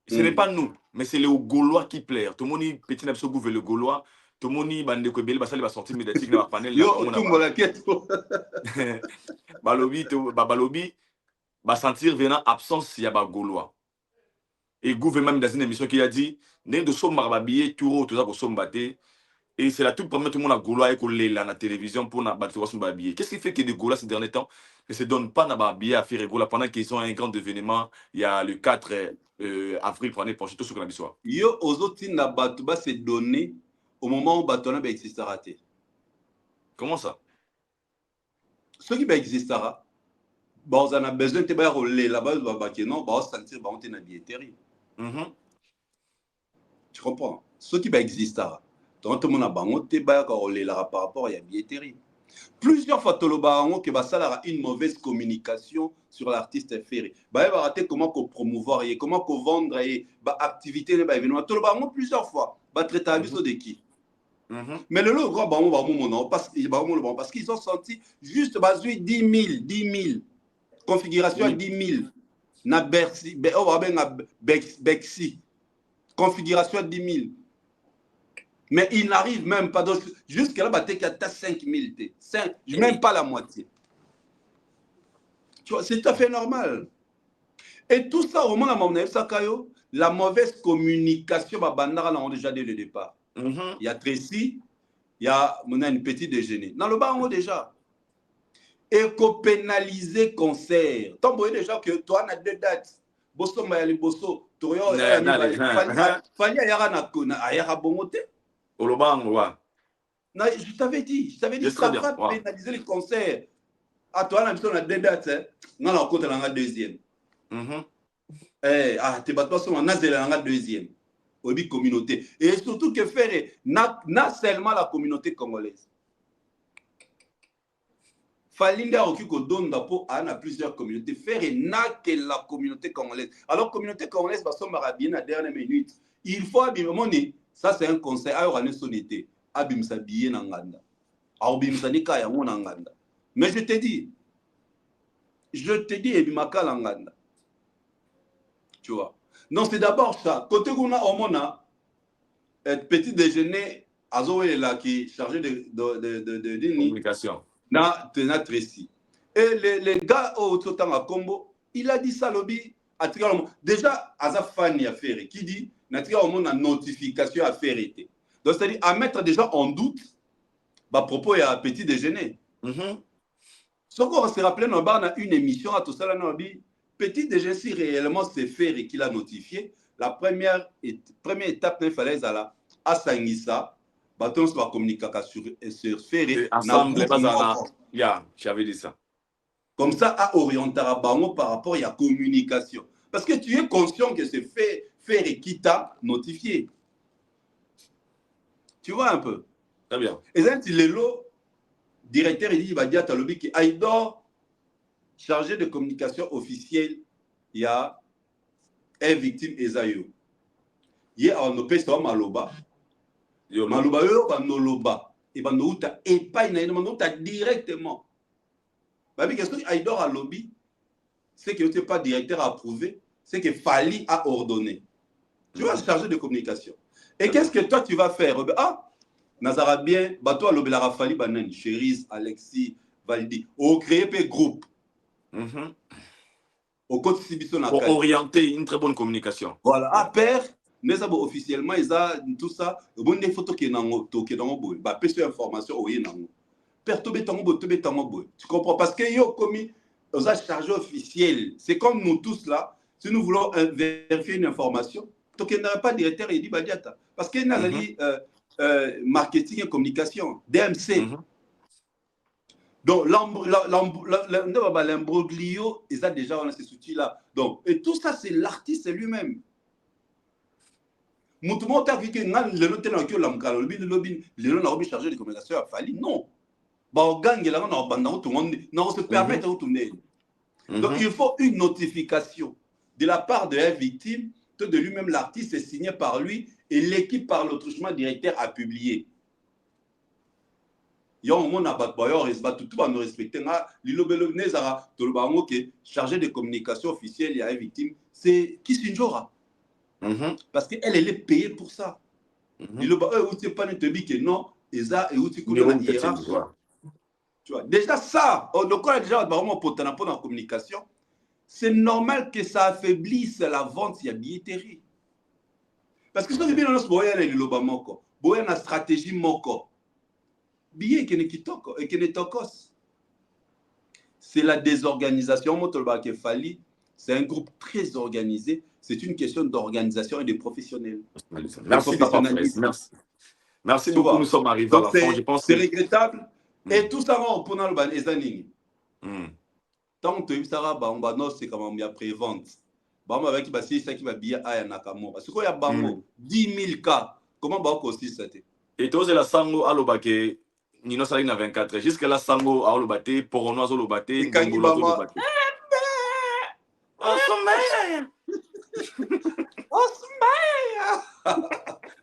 Ce n'est pas nous, mais c'est les Gaulois qui plairent. Tout le monde, petit n'a pas le Gaulois. Tout le monde, bande de Kobel, va sortir médiatique dans le panel. Yo, tout mon la quête. Balobi, va sentir venant absence, il y a des Gaulois. Et Gouv même dans une émission qui a dit, n'est de somme barbabier, tout ça pour somme batté. Et c'est la toute première tout le monde a Gaulois et collé là la télévision pour battre son babier. Qu'est-ce qui fait que les Gaulois ces derniers temps ne se donnent pas na babier à faire Gaulois pendant qu'ils ont un grand événement, il y a le 4 avril pour l'année prochaine, tout ce qu'on a dit soir. Yo, aux autres, na batouba se donner au moment où Batona va existera. Comment ça? Ce qui va existera, on a besoin de rouler là-bas, on va sentir qu'on est dans la billetterie. Tu comprends? Ce qui va existera. Donc, tout le monde a bangoté par rapport à la billetterie. Plusieurs fois, ça a une mauvaise communication sur l'artiste ferré. Il va rater comment promouvoir, comment vendre, activité, événement. Plusieurs fois, il va traiter de qui. Mais le lot, parce qu'ils ont senti juste 10 000 configuration 10 000 na Bercy, Bexy, configuration 10 000. Mais il n'arrive même pas. Jusqu'à là, il y a 5 000. Même pas la moitié. C'est tout à fait normal. Et tout ça, au moment où la mauvaise communication, on déjà dès le départ. Il y a Tracy, il y a une petite déjeuner. Dans le bas, on déjà. Et qu'on pénaliser concert. Tant que déjà que toi, on a 2 dates. Bosso, Mayali, Bosso, Toyo, Fally, Ayara, Bongote. Je t'avais dit, ça va pénaliser les concerts. À toi, on a 2 dates. On a compte la deuxième. Tu vas pas on a la deuxième. Obi communauté. Et surtout que faire, n'a seulement la communauté congolaise. Falinda Okiko Donda pour a plusieurs communautés. Faire n'a que la communauté congolaise. Alors, communauté congolaise, parce qu'on m'a bien à la dernière minute. Il faut abîmer. Ça, c'est un conseil. Alors, on est sonité. Abimsa bien nanganda. Abimsa nika ya mon nanganda. Mais je te dis, Ebimaka nanganda. Tu vois. Non, c'est d'abord ça. Côté qu'on a au mona, petit déjeuner, Azoé là qui est chargé de communication. Na Tracy. Et les gars au Totanga Combo, il a dit ça lobby. Déjà, Azafan y a fait, qui dit, natika au monde a notification à faire été. Donc, c'est-à-dire à mettre déjà en doute, bah, propos, il y a petit déjeuner. Ce qu'on va se rappeler, on a une émission à tout ça, petit déjeuner, si réellement c'est fait et qu'il a notifié, la première étape, il fallait à Sangissa, bâton sur la communication sur faire ensemble, j'avais dit ça. Comme ça, à orienter à Bango par rapport à la communication. Parce que tu es conscient que c'est faire et qui t'a notifié. Tu vois un peu? Très bien. Et là, le directeur, il dit, il va dire à l'objet qu'il Aïdor, chargé de communication officielle, il y a une victime Esayo. Il y a un opé sur Maloba. Maloba, il y a un Noloba. Et pas directement. Parce que Aïdor a lobby, c'est que tu n'es pas directeur approuvé, c'est que Fali a ordonné. Tu vas charger de communication. Et qu'est-ce que toi tu vas faire? Ah, Nazara bien, toi l'obélara Fali Banani, Chérise, Alexis, Valdi, au créer un groupe. Au côté pour orienter une très bonne communication. Voilà, à père, officiellement, ils ont tout ça. Bon, des photos qui sont dans le bah, peu information, oui, non. Tu comprends? Parce que yo commis aux chargé officiel. C'est comme nous tous là, si nous voulons vérifier une information, donc il n'y a pas de directeur et dit Badiata. Parce qu'il y a marketing et communication, DMC. Donc l'imbroglio, ils ont déjà ces outils-là. Donc, et tout ça, c'est l'artiste lui-même. Moutoumou t'a vu que le noté dans le lobby chargé de communication a fallu. Non. Donc, il faut une notification de la part de la victime, que de lui-même l'artiste est signé par lui et l'équipe par le truchement directeur a publié. Il y a un monde à battre, tout va nous respecter. Chargé de communication officielle, il y a une victime, c'est qui s'injora. Parce qu'elle est payée pour ça. Il pas que non, et ça, et où tu connais la hiérarchie. Tu vois, déjà ça, donc on a déjà vraiment pour la communication, c'est normal que ça affaiblisse la vente de la billetterie. Parce que si on veut bien dans notre stratégie moko, billet qui n'est kitoko et qui n'est tokos. C'est la désorganisation. C'est un groupe très organisé. C'est une question d'organisation et de professionnels. Merci, Papa Fraisse. Merci beaucoup. Nous sommes arrivés à la fin. Je pense c'est regrettable. Et tout ça, on peut dans le Ezaning. Tant que tu as c'est comme il y a prévente. Avec ça qui va bien à Nakamo. Parce qu'il y a 10 000 cas. Comment va aussi ça? Et toi, c'est la sango à l'obake. Nino Saline a 24. Jusque la sango à l'obate, Poronoise à l'obate, Gongolo à l'obate.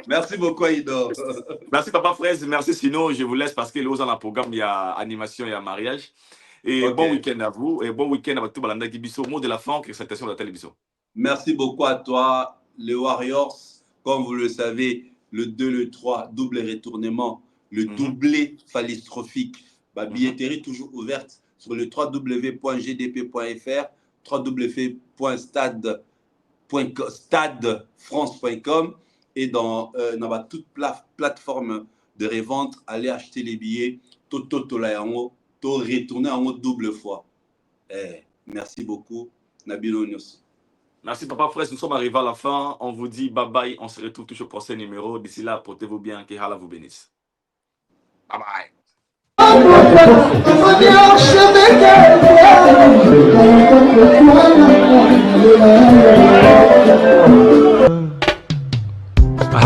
Merci beaucoup, Aïdor. Merci, Papa Fraisse. Merci, sinon, je vous laisse parce que les autres dans le programme, il y a animation, il y a mariage. Et bon week-end à vous. Et bon week-end à tout le monde. Mot de la fin, que cette de la télévision. Merci beaucoup à toi, les Warriors. Comme vous le savez, le 2, le 3, double retournement, le doublé phallistrophique. Billetterie toujours ouverte sur le www.gdp.fr, www.stadefrance.com et dans toute plateforme de revente, allez acheter les billets, tout retourner en double fois. Merci beaucoup, Nabil Onios. Merci, Papa Fraisse. Nous sommes arrivés à la fin. On vous dit bye bye. On se retrouve toujours au prochain numéro. D'ici là, portez-vous bien. Que Allah vous bénisse. Bye bye.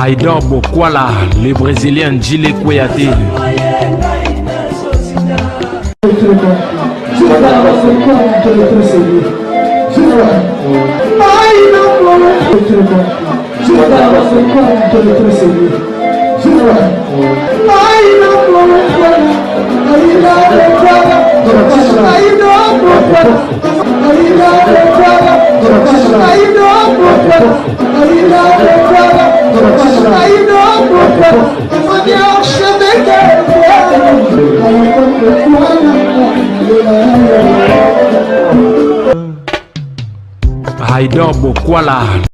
Aïdor Bokwala, le Brésilien Jile Kouyaté. Aïdor Bokwala.